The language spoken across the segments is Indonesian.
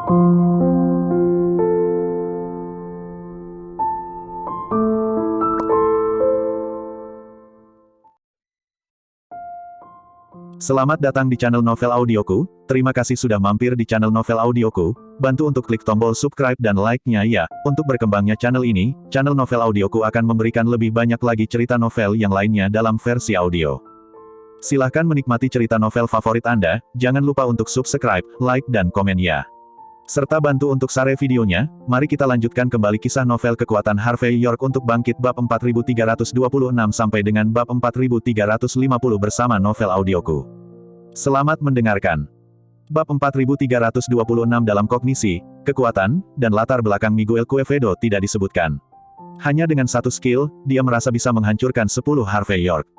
Selamat datang di channel Novel Audioku. Terima kasih sudah mampir di channel Novel Audioku. Bantu untuk klik tombol subscribe dan like-nya ya. Untuk berkembangnya channel ini, channel Novel Audioku akan memberikan lebih banyak lagi cerita novel yang lainnya dalam versi audio. Silahkan menikmati cerita novel favorit Anda, jangan lupa untuk subscribe, like dan komen ya. Serta bantu untuk share videonya. Mari kita lanjutkan kembali kisah novel kekuatan Harvey York untuk bangkit bab 4326 sampai dengan bab 4350 bersama Novel Audioku. Selamat mendengarkan. Bab 4326 dalam kognisi, kekuatan, dan latar belakang Miguel Quevedo tidak disebutkan. Hanya dengan satu skill, dia merasa bisa menghancurkan 10 Harvey York.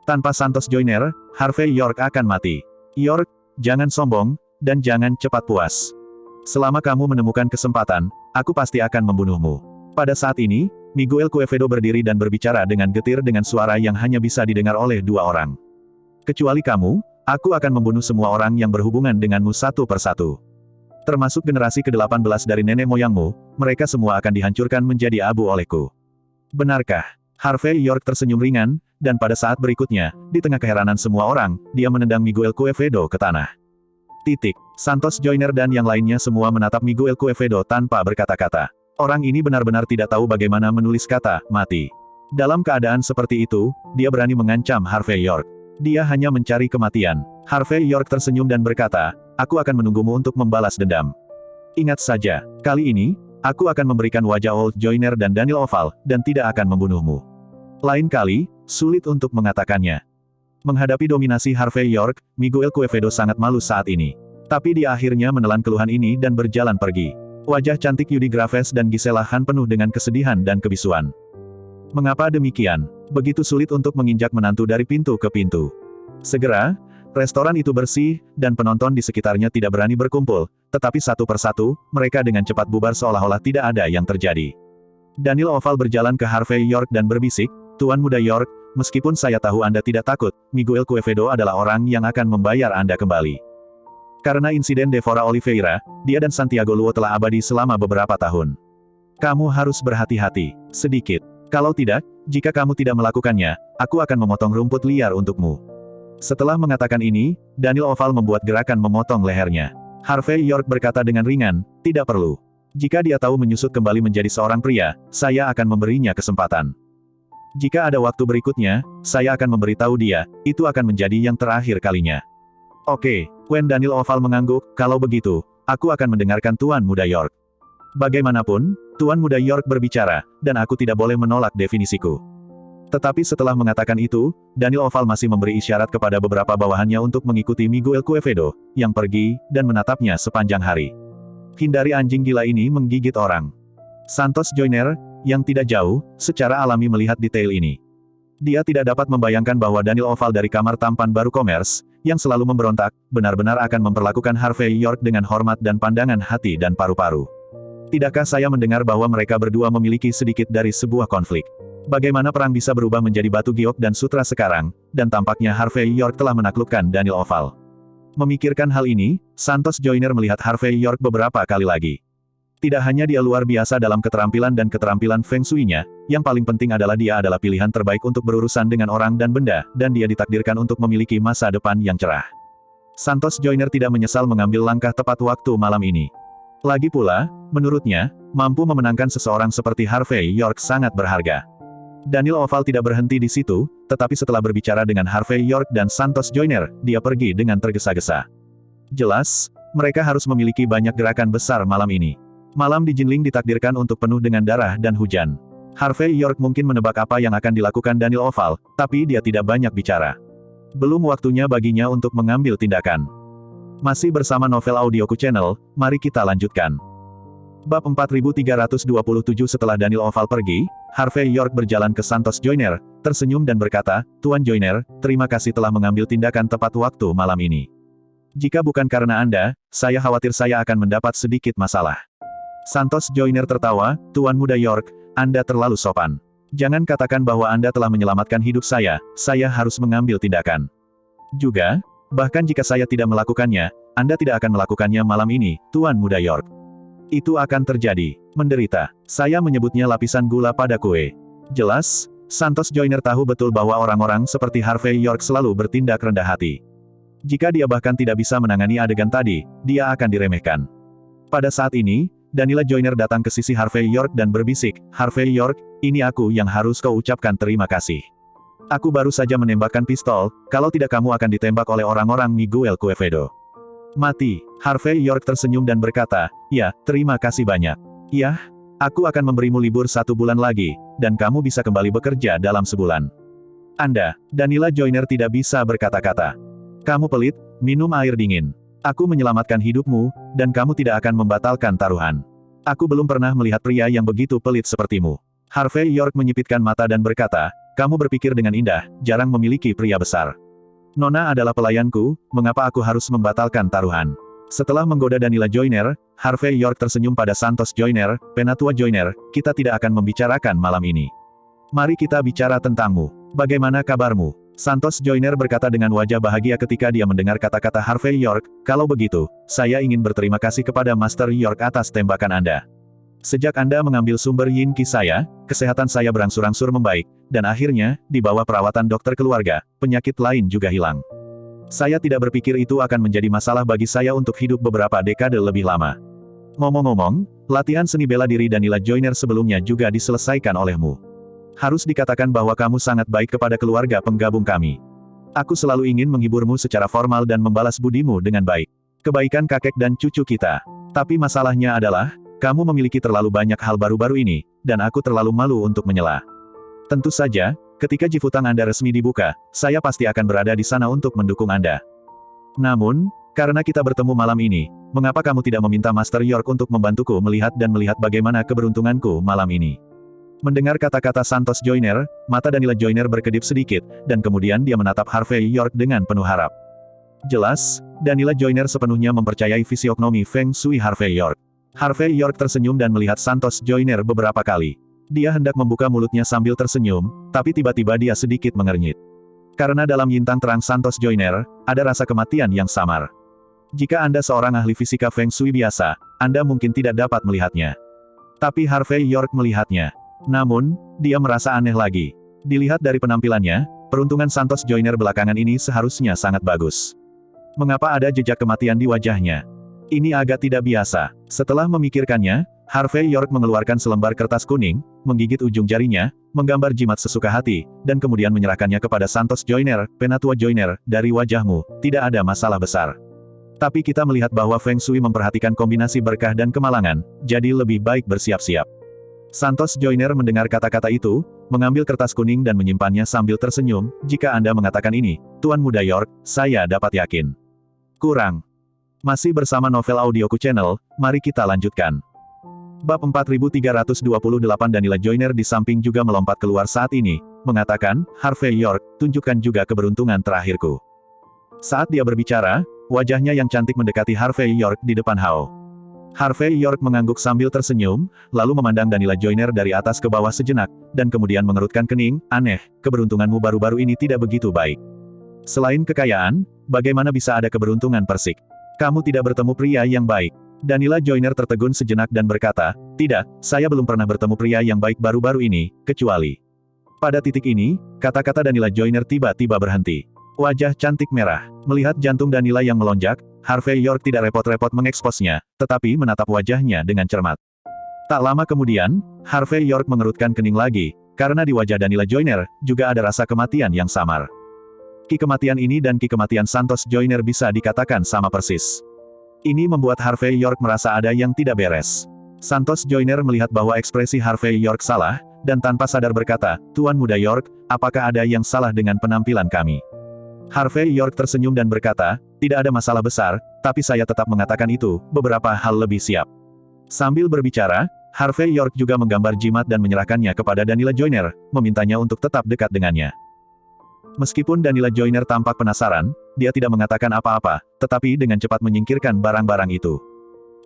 Tanpa Santos Joyner, Harvey York akan mati. York, jangan sombong, dan jangan cepat puas. Selama kamu menemukan kesempatan, aku pasti akan membunuhmu. Pada saat ini, Miguel Quevedo berdiri dan berbicara dengan getir dengan suara yang hanya bisa didengar oleh dua orang. Kecuali kamu, aku akan membunuh semua orang yang berhubungan denganmu satu persatu. Termasuk generasi ke-18 dari nenek moyangmu, mereka semua akan dihancurkan menjadi abu olehku. Benarkah? Harvey York tersenyum ringan, dan pada saat berikutnya, di tengah keheranan semua orang, dia menendang Miguel Quevedo ke tanah. Santos Joyner dan yang lainnya semua menatap Miguel Quevedo tanpa berkata-kata. Orang ini benar-benar tidak tahu bagaimana menulis kata mati. Dalam keadaan seperti itu, dia berani mengancam Harvey York. Dia hanya mencari kematian. Harvey York tersenyum dan berkata, aku akan menunggumu untuk membalas dendam. Ingat saja, kali ini, aku akan memberikan wajah Old Joyner dan Daniel Oval, dan tidak akan membunuhmu. Lain kali, sulit untuk mengatakannya. Menghadapi dominasi Harvey York, Miguel Quevedo sangat malu saat ini. Tapi dia akhirnya menelan keluhan ini dan berjalan pergi. Wajah cantik Judy Graves dan Gisela Han penuh dengan kesedihan dan kebisuan. Mengapa demikian? Begitu sulit untuk menginjak menantu dari pintu ke pintu. Segera, restoran itu bersih, dan penonton di sekitarnya tidak berani berkumpul, tetapi satu persatu, mereka dengan cepat bubar seolah-olah tidak ada yang terjadi. Daniel Oval berjalan ke Harvey York dan berbisik, Tuan Muda York, meskipun saya tahu Anda tidak takut, Miguel Quevedo adalah orang yang akan membayar Anda kembali. Karena insiden Devora Oliveira, dia dan Santiago Luo telah abadi selama beberapa tahun. Kamu harus berhati-hati, sedikit. Kalau tidak, jika kamu tidak melakukannya, aku akan memotong rumput liar untukmu. Setelah mengatakan ini, Daniel Oval membuat gerakan memotong lehernya. Harvey York berkata dengan ringan, tidak perlu. Jika dia tahu menyusut kembali menjadi seorang pria, saya akan memberinya kesempatan. Jika ada waktu berikutnya, saya akan memberitahu dia, itu akan menjadi yang terakhir kalinya. Oke, Daniel Oval mengangguk, kalau begitu, aku akan mendengarkan Tuan Muda York. Bagaimanapun, Tuan Muda York berbicara, dan aku tidak boleh menolak definisiku. Tetapi setelah mengatakan itu, Daniel Oval masih memberi isyarat kepada beberapa bawahannya untuk mengikuti Miguel Quevedo, yang pergi, dan menatapnya sepanjang hari. Hindari anjing gila ini menggigit orang. Santos Joyner, yang tidak jauh, secara alami melihat detail ini. Dia tidak dapat membayangkan bahwa Daniel Oval dari kamar tampan baru Commerce, yang selalu memberontak, benar-benar akan memperlakukan Harvey York dengan hormat dan pandangan hati dan paru-paru. Tidakkah saya mendengar bahwa mereka berdua memiliki sedikit dari sebuah konflik? Bagaimana perang bisa berubah menjadi batu giok dan sutra sekarang, dan tampaknya Harvey York telah menaklukkan Daniel Oval. Memikirkan hal ini, Santos Joyner melihat Harvey York beberapa kali lagi. Tidak hanya dia luar biasa dalam keterampilan dan keterampilan Feng Shui-nya, yang paling penting adalah dia adalah pilihan terbaik untuk berurusan dengan orang dan benda, dan dia ditakdirkan untuk memiliki masa depan yang cerah. Santos Joyner tidak menyesal mengambil langkah tepat waktu malam ini. Lagi pula, menurutnya, mampu memenangkan seseorang seperti Harvey York sangat berharga. Daniel Oval tidak berhenti di situ, tetapi setelah berbicara dengan Harvey York dan Santos Joyner, dia pergi dengan tergesa-gesa. Jelas, mereka harus memiliki banyak gerakan besar malam ini. Malam di Jinling ditakdirkan untuk penuh dengan darah dan hujan. Harvey York mungkin menebak apa yang akan dilakukan Daniel Oval, tapi dia tidak banyak bicara. Belum waktunya baginya untuk mengambil tindakan. Masih bersama Novel Audioku Channel, mari kita lanjutkan. Bab 4327 setelah Daniel Oval pergi, Harvey York berjalan ke Santos Joyner, tersenyum dan berkata, Tuan Joyner, terima kasih telah mengambil tindakan tepat waktu malam ini. Jika bukan karena Anda, saya khawatir saya akan mendapat sedikit masalah. Santos Joyner tertawa, Tuan Muda York, Anda terlalu sopan. Jangan katakan bahwa Anda telah menyelamatkan hidup saya harus mengambil tindakan. Juga, bahkan jika saya tidak melakukannya, Anda tidak akan melakukannya malam ini, Tuan Muda York. Itu akan terjadi. Menderita. Saya menyebutnya lapisan gula pada kue. Jelas, Santos Joyner tahu betul bahwa orang-orang seperti Harvey York selalu bertindak rendah hati. Jika dia bahkan tidak bisa menangani adegan tadi, dia akan diremehkan. Pada saat ini, Daniela Joyner datang ke sisi Harvey York dan berbisik, "Harvey York, ini aku yang harus kau ucapkan terima kasih. Aku baru saja menembakkan pistol, kalau tidak kamu akan ditembak oleh orang-orang Miguel Quevedo." Mati. Harvey York tersenyum dan berkata, "Ya, terima kasih banyak. Ya, aku akan memberimu libur 1 bulan lagi, dan kamu bisa kembali bekerja dalam sebulan." Anda, Daniela Joyner tidak bisa berkata-kata. "Kamu pelit, minum air dingin. Aku menyelamatkan hidupmu, dan kamu tidak akan membatalkan taruhan. Aku belum pernah melihat pria yang begitu pelit sepertimu." Harvey York menyipitkan mata dan berkata, "Kamu berpikir dengan indah, jarang memiliki pria besar. Nona adalah pelayanku, mengapa aku harus membatalkan taruhan?" Setelah menggoda Daniela Joyner, Harvey York tersenyum pada Santos Joyner, "Penatua Joyner, kita tidak akan membicarakan malam ini. Mari kita bicara tentangmu. Bagaimana kabarmu?" Santos Joyner berkata dengan wajah bahagia ketika dia mendengar kata-kata Harvey York, "Kalau begitu, saya ingin berterima kasih kepada Master York atas tembakan Anda. Sejak Anda mengambil sumber Yin Qi saya, kesehatan saya berangsur-angsur membaik, dan akhirnya, di bawah perawatan dokter keluarga, penyakit lain juga hilang. Saya tidak berpikir itu akan menjadi masalah bagi saya untuk hidup beberapa dekade lebih lama. Ngomong-ngomong, latihan seni bela diri Daniela Joyner sebelumnya juga diselesaikan olehmu. Harus dikatakan bahwa kamu sangat baik kepada keluarga penggabung kami. Aku selalu ingin menghiburmu secara formal dan membalas budimu dengan baik. Kebaikan kakek dan cucu kita. Tapi masalahnya adalah, kamu memiliki terlalu banyak hal baru-baru ini, dan aku terlalu malu untuk menyela. Tentu saja, ketika Jifutang Anda resmi dibuka, saya pasti akan berada di sana untuk mendukung Anda. Namun, karena kita bertemu malam ini, mengapa kamu tidak meminta Master York untuk membantuku melihat bagaimana keberuntunganku malam ini?" Mendengar kata-kata Santos Joyner, mata Daniela Joyner berkedip sedikit, dan kemudian dia menatap Harvey York dengan penuh harap. Jelas, Daniela Joyner sepenuhnya mempercayai fisiognomi Feng Shui Harvey York. Harvey York tersenyum dan melihat Santos Joyner beberapa kali. Dia hendak membuka mulutnya sambil tersenyum, tapi tiba-tiba dia sedikit mengernyit. Karena dalam yintang terang Santos Joyner, ada rasa kematian yang samar. Jika Anda seorang ahli fisika Feng Shui biasa, Anda mungkin tidak dapat melihatnya. Tapi Harvey York melihatnya. Namun, dia merasa aneh lagi. Dilihat dari penampilannya, peruntungan Santos Joyner belakangan ini seharusnya sangat bagus. Mengapa ada jejak kematian di wajahnya? Ini agak tidak biasa. Setelah memikirkannya, Harvey York mengeluarkan selembar kertas kuning, menggigit ujung jarinya, menggambar jimat sesuka hati, dan kemudian menyerahkannya kepada Santos Joyner, "Penatua Joyner, dari wajahmu, tidak ada masalah besar. Tapi kita melihat bahwa Feng Shui memperhatikan kombinasi berkah dan kemalangan, jadi lebih baik bersiap-siap." Santos Joyner mendengar kata-kata itu, mengambil kertas kuning dan menyimpannya sambil tersenyum, "Jika Anda mengatakan ini, Tuan Muda York, saya dapat yakin." Kurang. Masih bersama Novel Audioku Channel, mari kita lanjutkan. Bab 4328 Daniela Joyner di samping juga melompat keluar saat ini, mengatakan, "Harvey York, tunjukkan juga keberuntungan terakhirku." Saat dia berbicara, wajahnya yang cantik mendekati Harvey York di depan Hao. Harvey York mengangguk sambil tersenyum, lalu memandang Daniela Joyner dari atas ke bawah sejenak, dan kemudian mengerutkan kening, "Aneh, keberuntunganmu baru-baru ini tidak begitu baik. Selain kekayaan, bagaimana bisa ada keberuntungan persik? Kamu tidak bertemu pria yang baik." Daniela Joyner tertegun sejenak dan berkata, "Tidak, saya belum pernah bertemu pria yang baik baru-baru ini, kecuali..." Pada titik ini, kata-kata Daniela Joyner tiba-tiba berhenti. Wajah cantik merah. Melihat jantung Daniela yang melonjak, Harvey York tidak repot-repot mengeksposnya, tetapi menatap wajahnya dengan cermat. Tak lama kemudian, Harvey York mengerutkan kening lagi, karena di wajah Daniela Joyner, juga ada rasa kematian yang samar. Ki kematian ini dan ki kematian Santos Joyner bisa dikatakan sama persis. Ini membuat Harvey York merasa ada yang tidak beres. Santos Joyner melihat bahwa ekspresi Harvey York salah, dan tanpa sadar berkata, "Tuan Muda York, apakah ada yang salah dengan penampilan kami?" Harvey York tersenyum dan berkata, "Tidak ada masalah besar, tapi saya tetap mengatakan itu, beberapa hal lebih siap." Sambil berbicara, Harvey York juga menggambar jimat dan menyerahkannya kepada Daniela Joyner, memintanya untuk tetap dekat dengannya. Meskipun Daniela Joyner tampak penasaran, dia tidak mengatakan apa-apa, tetapi dengan cepat menyingkirkan barang-barang itu.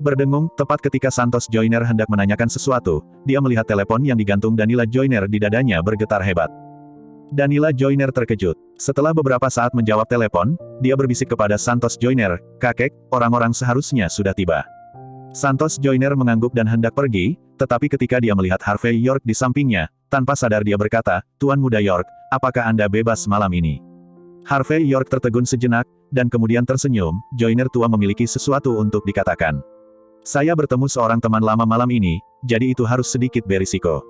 Berdengung, tepat ketika Santos Joyner hendak menanyakan sesuatu, dia melihat telepon yang digantung Daniela Joyner di dadanya bergetar hebat. Danila Joyner terkejut. Setelah beberapa saat menjawab telepon, dia berbisik kepada Santos Joyner, "Kakek, orang-orang seharusnya sudah tiba." Santos Joyner mengangguk dan hendak pergi, tetapi ketika dia melihat Harvey York di sampingnya, tanpa sadar dia berkata, "Tuan Muda York, apakah Anda bebas malam ini?" Harvey York tertegun sejenak, dan kemudian tersenyum. Joyner tua memiliki sesuatu untuk dikatakan. "Saya bertemu seorang teman lama malam ini, jadi itu harus sedikit berisiko."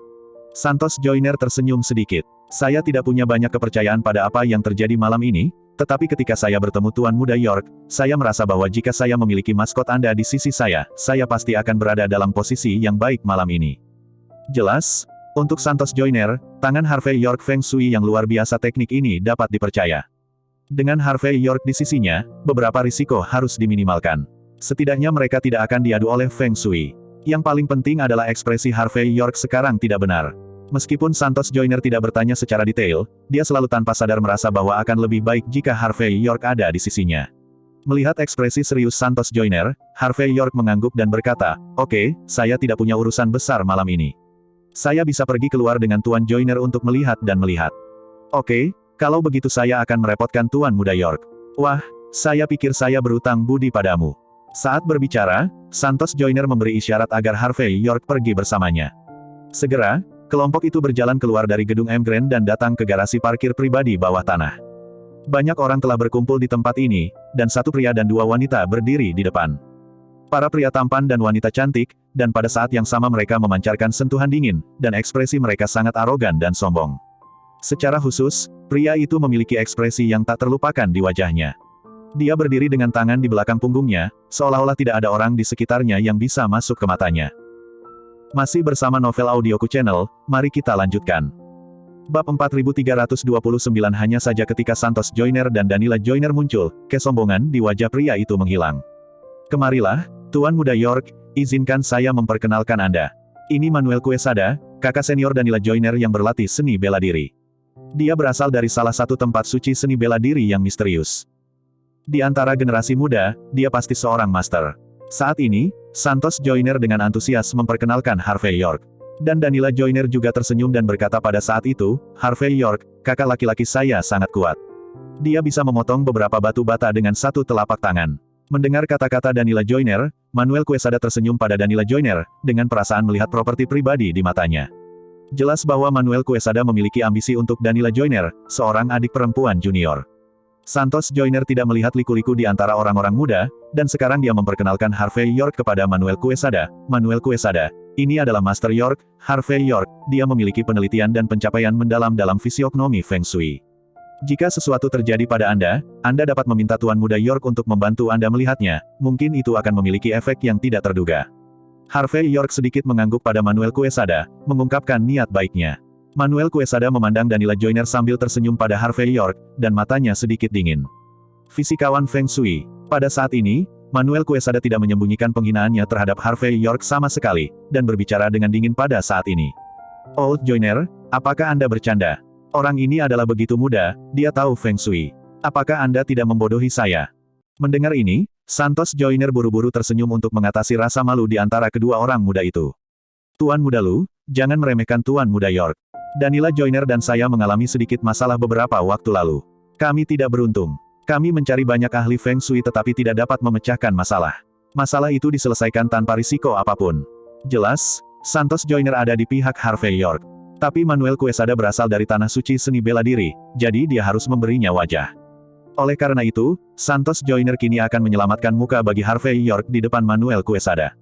Santos Joyner tersenyum sedikit. "Saya tidak punya banyak kepercayaan pada apa yang terjadi malam ini, tetapi ketika saya bertemu Tuan Muda York, saya merasa bahwa jika saya memiliki maskot Anda di sisi saya pasti akan berada dalam posisi yang baik malam ini." Jelas, untuk Santos Joyner, tangan Harvey York Feng Shui yang luar biasa teknik ini dapat dipercaya. Dengan Harvey York di sisinya, beberapa risiko harus diminimalkan. Setidaknya mereka tidak akan diadu oleh Feng Shui. Yang paling penting adalah ekspresi Harvey York sekarang tidak benar. Meskipun Santos Joyner tidak bertanya secara detail, dia selalu tanpa sadar merasa bahwa akan lebih baik jika Harvey York ada di sisinya. Melihat ekspresi serius Santos Joyner, Harvey York mengangguk dan berkata, "Oke, saya tidak punya urusan besar malam ini. Saya bisa pergi keluar dengan Tuan Joyner untuk melihat dan melihat." "Oke, kalau begitu saya akan merepotkan Tuan Muda York." "Wah, saya pikir saya berutang budi padamu." Saat berbicara, Santos Joyner memberi isyarat agar Harvey York pergi bersamanya. Segera, kelompok itu berjalan keluar dari gedung M Grand dan datang ke garasi parkir pribadi bawah tanah. Banyak orang telah berkumpul di tempat ini, dan satu pria dan dua wanita berdiri di depan. Para pria tampan dan wanita cantik, dan pada saat yang sama mereka memancarkan sentuhan dingin, dan ekspresi mereka sangat arogan dan sombong. Secara khusus, pria itu memiliki ekspresi yang tak terlupakan di wajahnya. Dia berdiri dengan tangan di belakang punggungnya, seolah-olah tidak ada orang di sekitarnya yang bisa masuk ke matanya. Masih bersama Novel Audioku Channel, mari kita lanjutkan. Bab 4329. Hanya saja ketika Santos Joyner dan Danila Joyner muncul, kesombongan di wajah pria itu menghilang. "Kemarilah, Tuan Muda York, izinkan saya memperkenalkan Anda. Ini Manuel Quesada, kakak senior Danila Joyner yang berlatih seni bela diri. Dia berasal dari salah satu tempat suci seni bela diri yang misterius. Di antara generasi muda, dia pasti seorang master." Saat ini, Santos Joyner dengan antusias memperkenalkan Harvey York. Dan Danila Joyner juga tersenyum dan berkata pada saat itu, "Harvey York, kakak laki-laki saya sangat kuat. Dia bisa memotong beberapa batu bata dengan satu telapak tangan." Mendengar kata-kata Danila Joyner, Manuel Quesada tersenyum pada Danila Joyner, dengan perasaan melihat properti pribadi di matanya. Jelas bahwa Manuel Quesada memiliki ambisi untuk Danila Joyner, seorang adik perempuan junior. Santos Joyner tidak melihat liku-liku di antara orang-orang muda, dan sekarang dia memperkenalkan Harvey York kepada Manuel Quesada. "Manuel Quesada, ini adalah Master York, Harvey York, dia memiliki penelitian dan pencapaian mendalam dalam fisiognomi Feng Shui. Jika sesuatu terjadi pada Anda dapat meminta Tuan Muda York untuk membantu Anda melihatnya, mungkin itu akan memiliki efek yang tidak terduga." Harvey York sedikit mengangguk pada Manuel Quesada, mengungkapkan niat baiknya. Manuel Quesada memandang Danila Joyner sambil tersenyum pada Harvey York, dan matanya sedikit dingin. Fisikawan Feng Shui. Pada saat ini, Manuel Quesada tidak menyembunyikan penghinaannya terhadap Harvey York sama sekali, dan berbicara dengan dingin pada saat ini. "Old Joyner, apakah Anda bercanda? Orang ini adalah begitu muda, dia tahu Feng Shui. Apakah Anda tidak membodohi saya?" Mendengar ini, Santos Joyner buru-buru tersenyum untuk mengatasi rasa malu di antara kedua orang muda itu. "Tuan Muda Lu, jangan meremehkan Tuan Muda York. Danila Joyner dan saya mengalami sedikit masalah beberapa waktu lalu. Kami tidak beruntung. Kami mencari banyak ahli Feng Shui tetapi tidak dapat memecahkan masalah. Masalah itu diselesaikan tanpa risiko apapun." Jelas, Santos Joyner ada di pihak Harvey York. Tapi Manuel Quesada berasal dari tanah suci seni bela diri, jadi dia harus memberinya wajah. Oleh karena itu, Santos Joyner kini akan menyelamatkan muka bagi Harvey York di depan Manuel Quesada.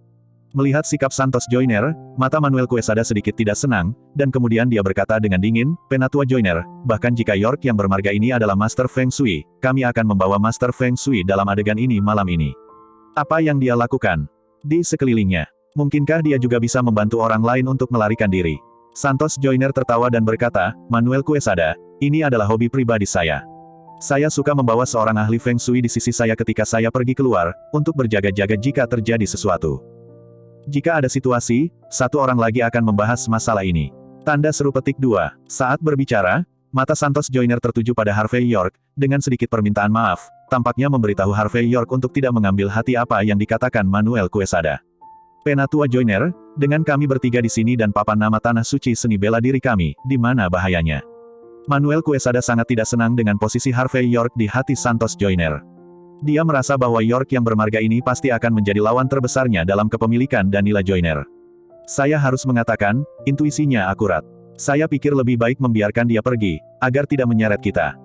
Melihat sikap Santos Joyner, mata Manuel Quesada sedikit tidak senang, dan kemudian dia berkata dengan dingin, "Penatua Joyner, bahkan jika York yang bermarga ini adalah Master Feng Shui, kami akan membawa Master Feng Shui dalam adegan ini malam ini. Apa yang dia lakukan di sekelilingnya? Mungkinkah dia juga bisa membantu orang lain untuk melarikan diri?" Santos Joyner tertawa dan berkata, "Manuel Quesada, ini adalah hobi pribadi saya. Saya suka membawa seorang ahli Feng Shui di sisi saya ketika saya pergi keluar, untuk berjaga-jaga jika terjadi sesuatu. Jika ada situasi, satu orang lagi akan membahas masalah ini." Tanda seru petik 2. Saat berbicara, mata Santos Joyner tertuju pada Harvey York, dengan sedikit permintaan maaf, tampaknya memberitahu Harvey York untuk tidak mengambil hati apa yang dikatakan Manuel Quesada. "Penatua Joyner, dengan kami bertiga di sini dan papan nama tanah suci seni bela diri kami, di mana bahayanya? Manuel Quesada sangat tidak senang dengan posisi Harvey York di hati Santos Joyner. Dia merasa bahwa York yang bermarga ini pasti akan menjadi lawan terbesarnya dalam kepemilikan Danila Joyner. Saya harus mengatakan, intuisinya akurat. Saya pikir lebih baik membiarkan dia pergi, agar tidak menyeret kita.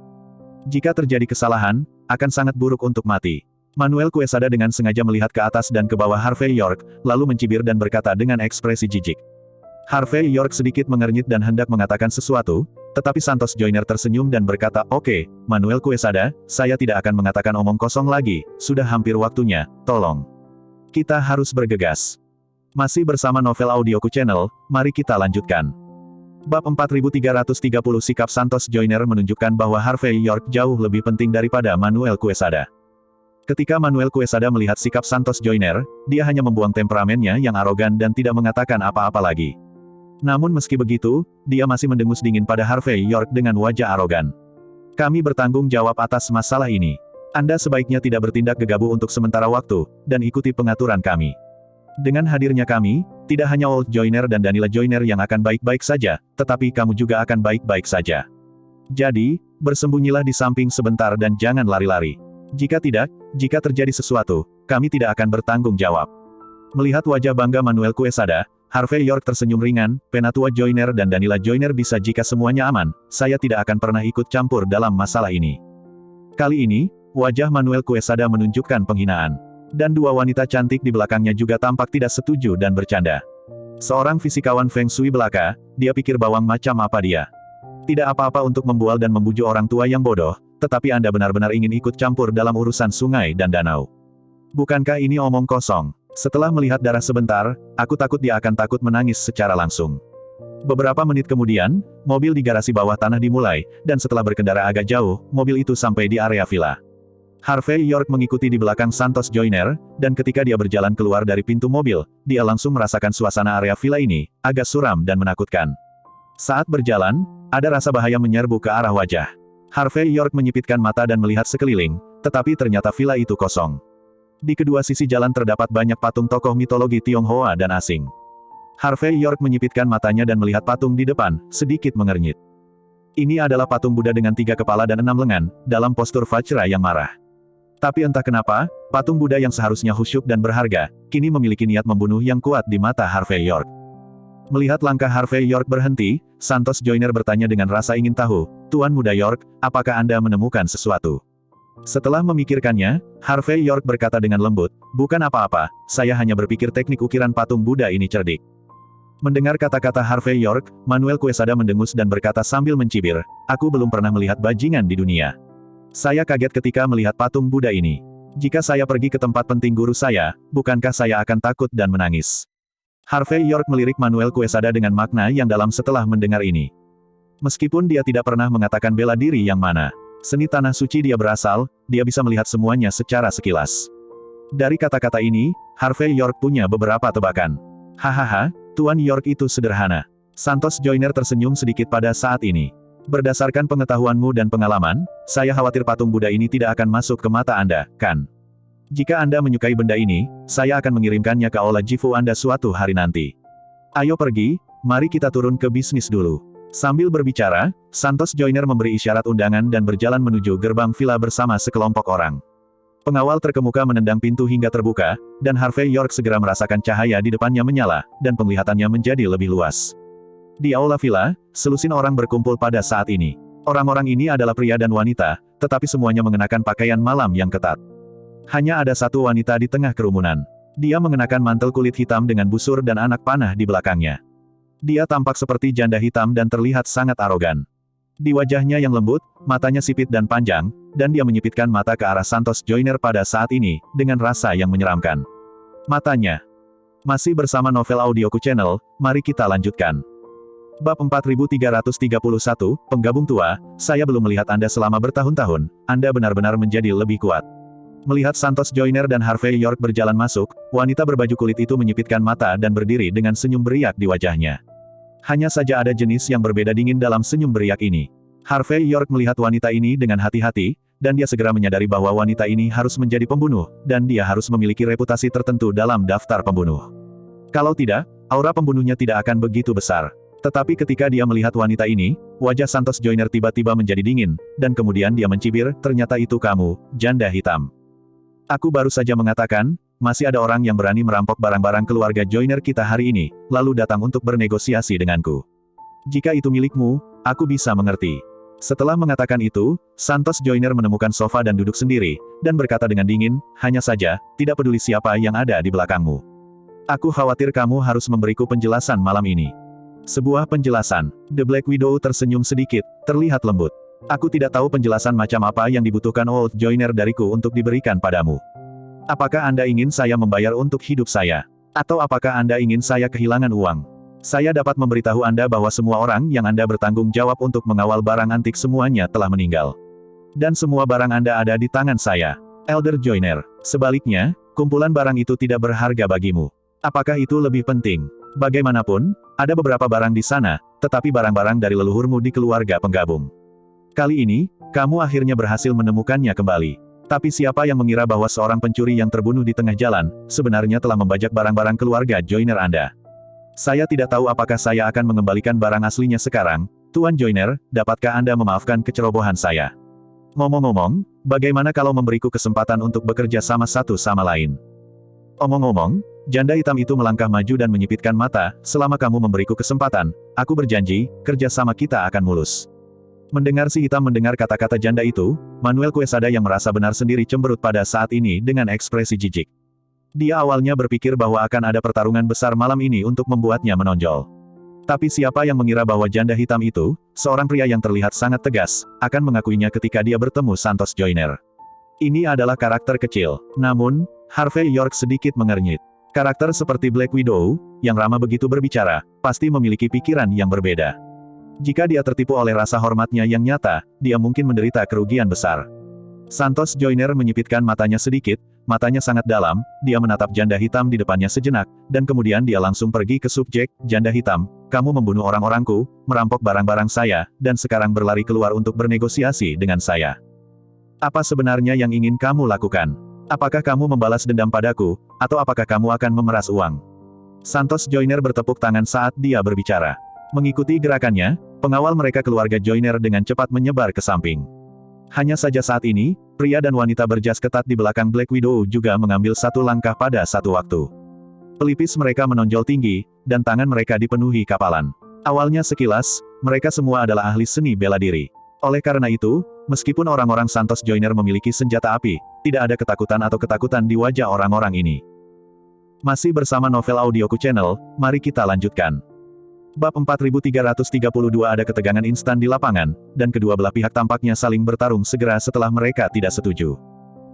Jika terjadi kesalahan, akan sangat buruk untuk mati. Manuel Quesada dengan sengaja melihat ke atas dan ke bawah Harvey York, lalu mencibir dan berkata dengan ekspresi jijik. Harvey York sedikit mengernyit dan hendak mengatakan sesuatu, tetapi Santos Joyner tersenyum dan berkata, "Oke, Manuel Quesada, saya tidak akan mengatakan omong kosong lagi, sudah hampir waktunya, tolong. Kita harus bergegas." Masih bersama Novel Audioku Channel, mari kita lanjutkan. Bab 4330 Sikap Santos Joyner menunjukkan bahwa Harvey York jauh lebih penting daripada Manuel Quesada. Ketika Manuel Quesada melihat sikap Santos Joyner, dia hanya membuang temperamennya yang arogan dan tidak mengatakan apa-apa lagi. Namun meski begitu, dia masih mendengus dingin pada Harvey York dengan wajah arogan. "Kami bertanggung jawab atas masalah ini. Anda sebaiknya tidak bertindak gegabah untuk sementara waktu, dan ikuti pengaturan kami. Dengan hadirnya kami, tidak hanya Old Joyner dan Danila Joyner yang akan baik-baik saja, tetapi kamu juga akan baik-baik saja. Jadi, bersembunyilah di samping sebentar dan jangan lari-lari. Jika tidak, jika terjadi sesuatu, kami tidak akan bertanggung jawab." Melihat wajah bangga Manuel Quesada, Harvey York tersenyum ringan, "Penatua Joyner dan Danila Joyner bisa jika semuanya aman, saya tidak akan pernah ikut campur dalam masalah ini." Kali ini, wajah Manuel Quesada menunjukkan penghinaan. Dan dua wanita cantik di belakangnya juga tampak tidak setuju dan bercanda. Seorang fisikawan Feng Shui belaka, dia pikir bawang macam apa dia. Tidak apa-apa untuk membual dan membujuk orang tua yang bodoh, tetapi Anda benar-benar ingin ikut campur dalam urusan sungai dan danau. Bukankah ini omong kosong? Setelah melihat darah sebentar, aku takut dia akan takut menangis secara langsung. Beberapa menit kemudian, mobil di garasi bawah tanah dimulai, dan setelah berkendara agak jauh, mobil itu sampai di area villa. Harvey York mengikuti di belakang Santos Joyner, dan ketika dia berjalan keluar dari pintu mobil, dia langsung merasakan suasana area villa ini, agak suram dan menakutkan. Saat berjalan, ada rasa bahaya menyerbu ke arah wajah. Harvey York menyipitkan mata dan melihat sekeliling, tetapi ternyata villa itu kosong. Di kedua sisi jalan terdapat banyak patung tokoh mitologi Tionghoa dan asing. Harvey York menyipitkan matanya dan melihat patung di depan, sedikit mengernyit. Ini adalah patung Buddha dengan 3 kepala dan 6 lengan, dalam postur Vajra yang marah. Tapi entah kenapa, patung Buddha yang seharusnya khusyuk dan berharga, kini memiliki niat membunuh yang kuat di mata Harvey York. Melihat langkah Harvey York berhenti, Santos Joyner bertanya dengan rasa ingin tahu, "Tuan Muda York, apakah Anda menemukan sesuatu?" Setelah memikirkannya, Harvey York berkata dengan lembut, "Bukan apa-apa, saya hanya berpikir teknik ukiran patung Buddha ini cerdik." Mendengar kata-kata Harvey York, Manuel Quesada mendengus dan berkata sambil mencibir, "Aku belum pernah melihat bajingan di dunia. Saya kaget ketika melihat patung Buddha ini. Jika saya pergi ke tempat penting guru saya, bukankah saya akan takut dan menangis?" Harvey York melirik Manuel Quesada dengan makna yang dalam setelah mendengar ini. Meskipun dia tidak pernah mengatakan bela diri yang mana seni tanah suci dia berasal, dia bisa melihat semuanya secara sekilas. Dari kata-kata ini, Harvey York punya beberapa tebakan. "Hahaha, Tuan York itu sederhana." Santos Joyner tersenyum sedikit pada saat ini. "Berdasarkan pengetahuanmu dan pengalaman, saya khawatir patung Buddha ini tidak akan masuk ke mata Anda, kan? Jika Anda menyukai benda ini, saya akan mengirimkannya ke Aula Jifu Anda suatu hari nanti. Ayo pergi, mari kita turun ke bisnis dulu." Sambil berbicara, Santos Joyner memberi isyarat undangan dan berjalan menuju gerbang villa bersama sekelompok orang. Pengawal terkemuka menendang pintu hingga terbuka, dan Harvey York segera merasakan cahaya di depannya menyala, dan penglihatannya menjadi lebih luas. Di aula villa, selusin orang berkumpul pada saat ini. Orang-orang ini adalah pria dan wanita, tetapi semuanya mengenakan pakaian malam yang ketat. Hanya ada satu wanita di tengah kerumunan. Dia mengenakan mantel kulit hitam dengan busur dan anak panah di belakangnya. Dia tampak seperti janda hitam dan terlihat sangat arogan. Di wajahnya yang lembut, matanya sipit dan panjang, dan dia menyipitkan mata ke arah Santos Joyner pada saat ini, dengan rasa yang menyeramkan. Matanya. Masih bersama Novel Audioku Channel, mari kita lanjutkan. Bab 4331, Penggabung Tua, saya belum melihat Anda selama bertahun-tahun, Anda benar-benar menjadi lebih kuat. Melihat Santos Joyner dan Harvey York berjalan masuk, wanita berbaju kulit itu menyipitkan mata dan berdiri dengan senyum beriak di wajahnya. Hanya saja ada jenis yang berbeda dingin dalam senyum beriak ini. Harvey York melihat wanita ini dengan hati-hati, dan dia segera menyadari bahwa wanita ini harus menjadi pembunuh, dan dia harus memiliki reputasi tertentu dalam daftar pembunuh. Kalau tidak, aura pembunuhnya tidak akan begitu besar. Tetapi ketika dia melihat wanita ini, wajah Santos Joyner tiba-tiba menjadi dingin, dan kemudian dia mencibir, ternyata itu kamu, janda hitam. Aku baru saja mengatakan, masih ada orang yang berani merampok barang-barang keluarga Joyner kita hari ini, lalu datang untuk bernegosiasi denganku. Jika itu milikmu, aku bisa mengerti. Setelah mengatakan itu, Santos Joyner menemukan sofa dan duduk sendiri, dan berkata dengan dingin, hanya saja, tidak peduli siapa yang ada di belakangmu. Aku khawatir kamu harus memberiku penjelasan malam ini. Sebuah penjelasan. The Black Widow tersenyum sedikit, terlihat lembut. Aku tidak tahu penjelasan macam apa yang dibutuhkan Old Joyner dariku untuk diberikan padamu. Apakah Anda ingin saya membayar untuk hidup saya? Atau apakah Anda ingin saya kehilangan uang? Saya dapat memberitahu Anda bahwa semua orang yang Anda bertanggung jawab untuk mengawal barang antik semuanya telah meninggal. Dan semua barang Anda ada di tangan saya, Elder Joyner. Sebaliknya, kumpulan barang itu tidak berharga bagimu. Apakah itu lebih penting? Bagaimanapun, ada beberapa barang di sana, tetapi barang-barang dari leluhurmu di keluarga penggabung. Kali ini, kamu akhirnya berhasil menemukannya kembali. Tapi siapa yang mengira bahwa seorang pencuri yang terbunuh di tengah jalan, sebenarnya telah membajak barang-barang keluarga Joyner Anda? Saya tidak tahu apakah saya akan mengembalikan barang aslinya sekarang, Tuan Joyner, dapatkah Anda memaafkan kecerobohan saya? Ngomong-ngomong, bagaimana kalau memberiku kesempatan untuk bekerja sama satu sama lain? Omong-omong, janda hitam itu melangkah maju dan menyipitkan mata, selama kamu memberiku kesempatan, aku berjanji, kerjasama kita akan mulus. Mendengar si hitam mendengar kata-kata janda itu, Manuel Quesada yang merasa benar sendiri cemberut pada saat ini dengan ekspresi jijik. Dia awalnya berpikir bahwa akan ada pertarungan besar malam ini untuk membuatnya menonjol. Tapi siapa yang mengira bahwa janda hitam itu, seorang pria yang terlihat sangat tegas, akan mengakuinya ketika dia bertemu Santos Joyner. Ini adalah karakter kecil, namun, Harvey York sedikit mengernyit. Karakter seperti Black Widow, yang ramah begitu berbicara, pasti memiliki pikiran yang berbeda. Jika dia tertipu oleh rasa hormatnya yang nyata, dia mungkin menderita kerugian besar. Santos Joyner menyipitkan matanya sedikit, matanya sangat dalam, dia menatap janda hitam di depannya sejenak, dan kemudian dia langsung pergi ke subjek, janda hitam, kamu membunuh orang-orangku, merampok barang-barang saya, dan sekarang berlari keluar untuk bernegosiasi dengan saya. Apa sebenarnya yang ingin kamu lakukan? Apakah kamu membalas dendam padaku, atau apakah kamu akan memeras uang? Santos Joyner bertepuk tangan saat dia berbicara. Mengikuti gerakannya, pengawal mereka keluarga Joyner dengan cepat menyebar ke samping. Hanya saja saat ini, pria dan wanita berjas ketat di belakang Black Widow juga mengambil satu langkah pada satu waktu. Pelipis mereka menonjol tinggi, dan tangan mereka dipenuhi kapalan. Awalnya sekilas, mereka semua adalah ahli seni bela diri. Oleh karena itu, meskipun orang-orang Santos Joyner memiliki senjata api, tidak ada ketakutan di wajah orang-orang ini. Masih bersama Novel Audioku Channel, mari kita lanjutkan. Bab 4332 ada ketegangan instan di lapangan, dan kedua belah pihak tampaknya saling bertarung segera setelah mereka tidak setuju.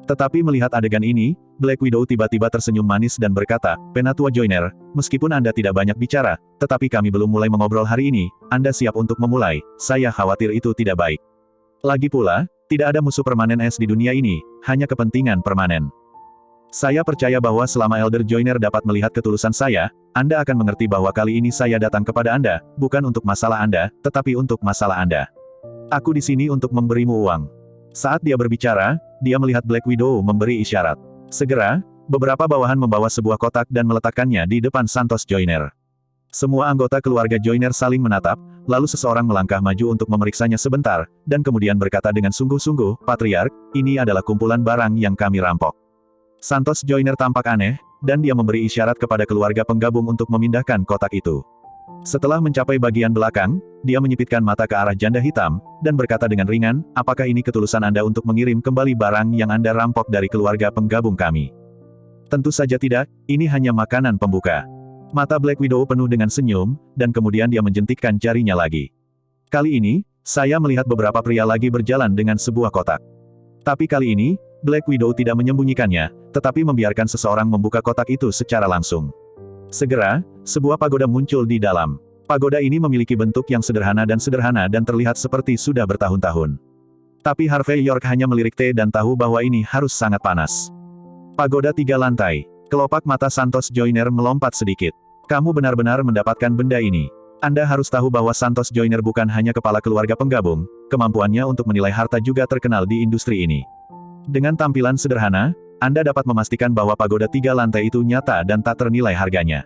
Tetapi melihat adegan ini, Black Widow tiba-tiba tersenyum manis dan berkata, Penatua Joyner, meskipun Anda tidak banyak bicara, tetapi kami belum mulai mengobrol hari ini, Anda siap untuk memulai, saya khawatir itu tidak baik. Lagi pula, tidak ada musuh permanen es di dunia ini, hanya kepentingan permanen. Saya percaya bahwa selama Elder Joyner dapat melihat ketulusan saya, Anda akan mengerti bahwa kali ini saya datang kepada Anda, bukan untuk masalah Anda, tetapi untuk masalah Anda. Aku di sini untuk memberimu uang. Saat dia berbicara, dia melihat Black Widow memberi isyarat. Segera, beberapa bawahan membawa sebuah kotak dan meletakkannya di depan Santos Joyner. Semua anggota keluarga Joyner saling menatap, lalu seseorang melangkah maju untuk memeriksanya sebentar, dan kemudian berkata dengan sungguh-sungguh, Patriark, ini adalah kumpulan barang yang kami rampok. Santos Joyner tampak aneh, dan dia memberi isyarat kepada keluarga penggabung untuk memindahkan kotak itu. Setelah mencapai bagian belakang, dia menyipitkan mata ke arah janda hitam, dan berkata dengan ringan, apakah ini ketulusan Anda untuk mengirim kembali barang yang Anda rampok dari keluarga penggabung kami? Tentu saja tidak, ini hanya makanan pembuka. Mata Black Widow penuh dengan senyum, dan kemudian dia menjentikkan jarinya lagi. Kali ini, saya melihat beberapa pria lagi berjalan dengan sebuah kotak. Tapi kali ini, Black Widow tidak menyembunyikannya, tetapi membiarkan seseorang membuka kotak itu secara langsung. Segera, sebuah pagoda muncul di dalam. Pagoda ini memiliki bentuk yang sederhana dan terlihat seperti sudah bertahun-tahun. Tapi Harvey York hanya melirik teh dan tahu bahwa ini harus sangat panas. Pagoda 3 lantai. Kelopak mata Santos Joyner melompat sedikit. Kamu benar-benar mendapatkan benda ini. Anda harus tahu bahwa Santos Joyner bukan hanya kepala keluarga penggabung, kemampuannya untuk menilai harta juga terkenal di industri ini. Dengan tampilan sederhana, Anda dapat memastikan bahwa pagoda 3 lantai itu nyata dan tak ternilai harganya.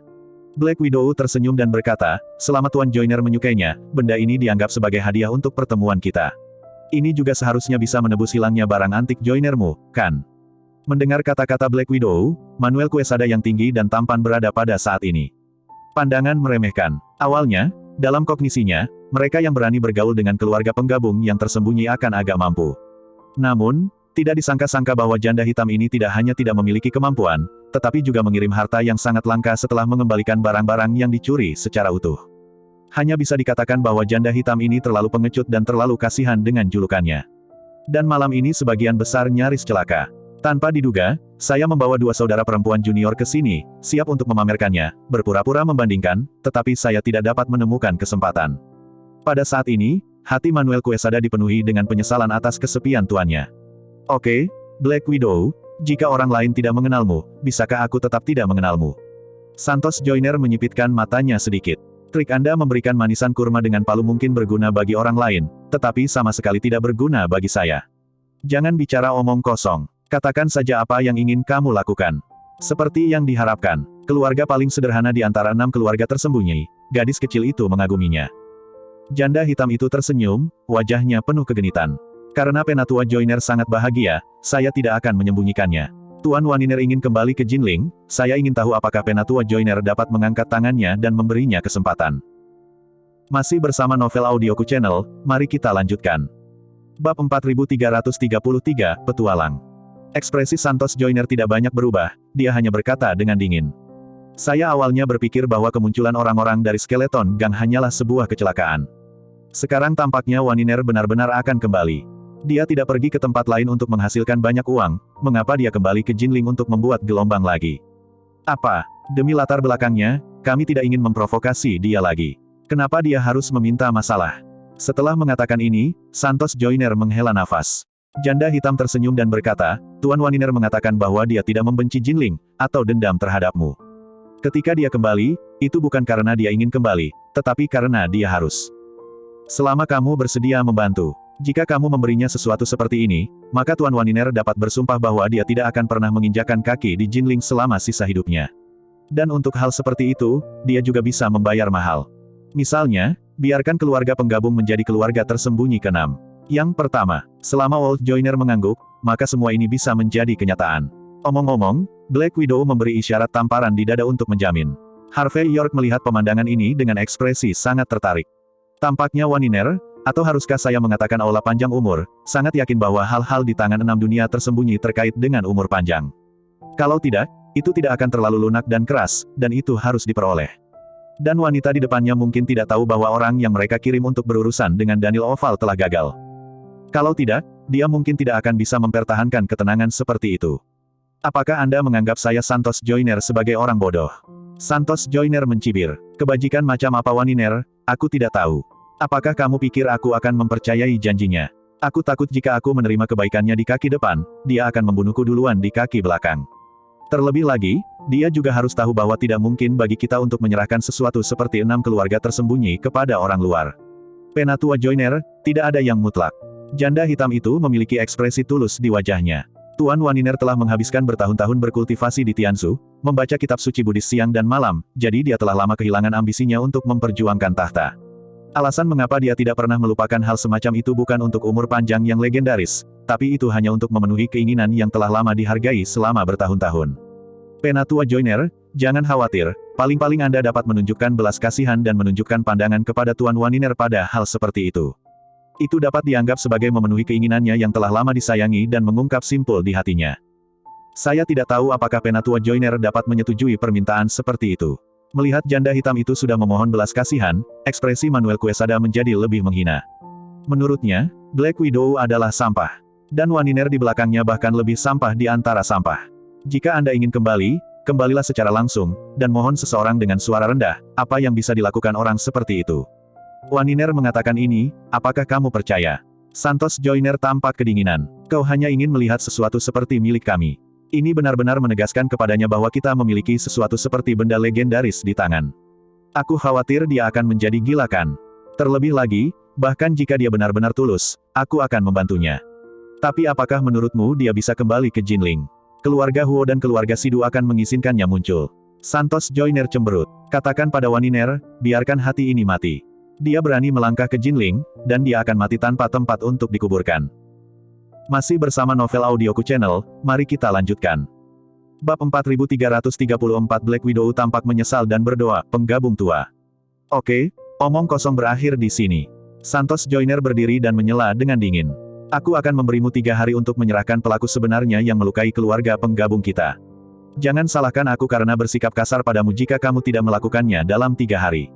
Black Widow tersenyum dan berkata, selama Tuan Joyner menyukainya, benda ini dianggap sebagai hadiah untuk pertemuan kita. Ini juga seharusnya bisa menebus hilangnya barang antik Joynermu, kan? Mendengar kata-kata Black Widow, Manuel Quesada yang tinggi dan tampan berada pada saat ini. Pandangan meremehkan. Awalnya, dalam kognisinya, mereka yang berani bergaul dengan keluarga penggabung yang tersembunyi akan agak mampu. Namun, tidak disangka-sangka bahwa janda hitam ini tidak hanya tidak memiliki kemampuan, tetapi juga mengirim harta yang sangat langka setelah mengembalikan barang-barang yang dicuri secara utuh. Hanya bisa dikatakan bahwa janda hitam ini terlalu pengecut dan terlalu kasihan dengan julukannya. Dan malam ini sebagian besar nyaris celaka. Tanpa diduga, saya membawa dua saudara perempuan junior ke sini, siap untuk memamerkannya, berpura-pura membandingkan, tetapi saya tidak dapat menemukan kesempatan. Pada saat ini, hati Manuel Quesada dipenuhi dengan penyesalan atas kesepian tuannya. Oke, Black Widow, jika orang lain tidak mengenalmu, bisakah aku tetap tidak mengenalmu? Santos Joyner menyipitkan matanya sedikit. Trik Anda memberikan manisan kurma dengan palu mungkin berguna bagi orang lain, tetapi sama sekali tidak berguna bagi saya. Jangan bicara omong kosong. Katakan saja apa yang ingin kamu lakukan. Seperti yang diharapkan, keluarga paling sederhana di antara 6 keluarga tersembunyi, gadis kecil itu mengaguminya. Janda hitam itu tersenyum, wajahnya penuh kegenitan. Karena Penatua Joyner sangat bahagia, saya tidak akan menyembunyikannya. Tuan Waniner ingin kembali ke Jinling, saya ingin tahu apakah Penatua Joyner dapat mengangkat tangannya dan memberinya kesempatan. Masih bersama Novel Audioku Channel, mari kita lanjutkan. Bab 4333, Petualang. Ekspresi Santos Joyner tidak banyak berubah, dia hanya berkata dengan dingin. Saya awalnya berpikir bahwa kemunculan orang-orang dari Skeleton Gang hanyalah sebuah kecelakaan. Sekarang tampaknya Waniner benar-benar akan kembali. Dia tidak pergi ke tempat lain untuk menghasilkan banyak uang, mengapa dia kembali ke Jinling untuk membuat gelombang lagi? Apa? Demi latar belakangnya, kami tidak ingin memprovokasi dia lagi. Kenapa dia harus meminta masalah? Setelah mengatakan ini, Santos Joyner menghela nafas. Janda hitam tersenyum dan berkata, Tuan Waniner mengatakan bahwa dia tidak membenci Jinling, atau dendam terhadapmu. Ketika dia kembali, itu bukan karena dia ingin kembali, tetapi karena dia harus. Selama kamu bersedia membantu. Jika kamu memberinya sesuatu seperti ini, maka Tuan Waniner dapat bersumpah bahwa dia tidak akan pernah menginjakan kaki di Jinling selama sisa hidupnya. Dan untuk hal seperti itu, dia juga bisa membayar mahal. Misalnya, biarkan keluarga penggabung menjadi keluarga tersembunyi ke-6. Yang pertama, selama Walt Joyner mengangguk, maka semua ini bisa menjadi kenyataan. Omong-omong, Black Widow memberi isyarat tamparan di dada untuk menjamin. Harvey York melihat pemandangan ini dengan ekspresi sangat tertarik. Tampaknya Waniner, atau haruskah saya mengatakan Aula panjang umur, sangat yakin bahwa hal-hal di tangan 6 dunia tersembunyi terkait dengan umur panjang. Kalau tidak, itu tidak akan terlalu lunak dan keras, dan itu harus diperoleh. Dan wanita di depannya mungkin tidak tahu bahwa orang yang mereka kirim untuk berurusan dengan Daniel Oval telah gagal. Kalau tidak, dia mungkin tidak akan bisa mempertahankan ketenangan seperti itu. Apakah Anda menganggap saya Santos Joyner sebagai orang bodoh? Santos Joyner mencibir. Kebajikan macam apa Waniner, aku tidak tahu. Apakah kamu pikir aku akan mempercayai janjinya? Aku takut jika aku menerima kebaikannya di kaki depan, dia akan membunuhku duluan di kaki belakang. Terlebih lagi, dia juga harus tahu bahwa tidak mungkin bagi kita untuk menyerahkan sesuatu seperti 6 keluarga tersembunyi kepada orang luar. Penatua Joyner, tidak ada yang mutlak. Janda hitam itu memiliki ekspresi tulus di wajahnya. Tuan Waniner telah menghabiskan bertahun-tahun berkultivasi di Tianzu, membaca kitab suci Buddhis siang dan malam, jadi dia telah lama kehilangan ambisinya untuk memperjuangkan tahta. Alasan mengapa dia tidak pernah melupakan hal semacam itu bukan untuk umur panjang yang legendaris, tapi itu hanya untuk memenuhi keinginan yang telah lama dihargai selama bertahun-tahun. Penatua Joyner, jangan khawatir, paling-paling Anda dapat menunjukkan belas kasihan dan menunjukkan pandangan kepada Tuan Waniner pada hal seperti itu. Itu dapat dianggap sebagai memenuhi keinginannya yang telah lama disayangi dan mengungkap simpul di hatinya. Saya tidak tahu apakah Penatua Joyner dapat menyetujui permintaan seperti itu. Melihat janda hitam itu sudah memohon belas kasihan, ekspresi Manuel Quesada menjadi lebih menghina. Menurutnya, Black Widow adalah sampah. Dan Waniner di belakangnya bahkan lebih sampah di antara sampah. Jika Anda ingin kembali, kembalilah secara langsung, dan mohon seseorang dengan suara rendah, apa yang bisa dilakukan orang seperti itu. Waniner mengatakan ini, apakah kamu percaya? Santos Joyner tampak kedinginan. Kau hanya ingin melihat sesuatu seperti milik kami. Ini benar-benar menegaskan kepadanya bahwa kita memiliki sesuatu seperti benda legendaris di tangan. Aku khawatir dia akan menjadi gila kan. Terlebih lagi, bahkan jika dia benar-benar tulus, aku akan membantunya. Tapi apakah menurutmu dia bisa kembali ke Jinling? Keluarga Huo dan keluarga Sidu akan mengizinkannya muncul. Santos Joyner cemberut. Katakan pada Waniner, biarkan hati ini mati. Dia berani melangkah ke Jinling, dan dia akan mati tanpa tempat untuk dikuburkan. Masih bersama Novel Audioku Channel, mari kita lanjutkan. Bab 4334 Black Widow tampak menyesal dan berdoa, penggabung tua. Oke, omong kosong berakhir di sini. Santos Joyner berdiri dan menyela dengan dingin. Aku akan memberimu 3 hari untuk menyerahkan pelaku sebenarnya yang melukai keluarga penggabung kita. Jangan salahkan aku karena bersikap kasar padamu jika kamu tidak melakukannya dalam 3 hari.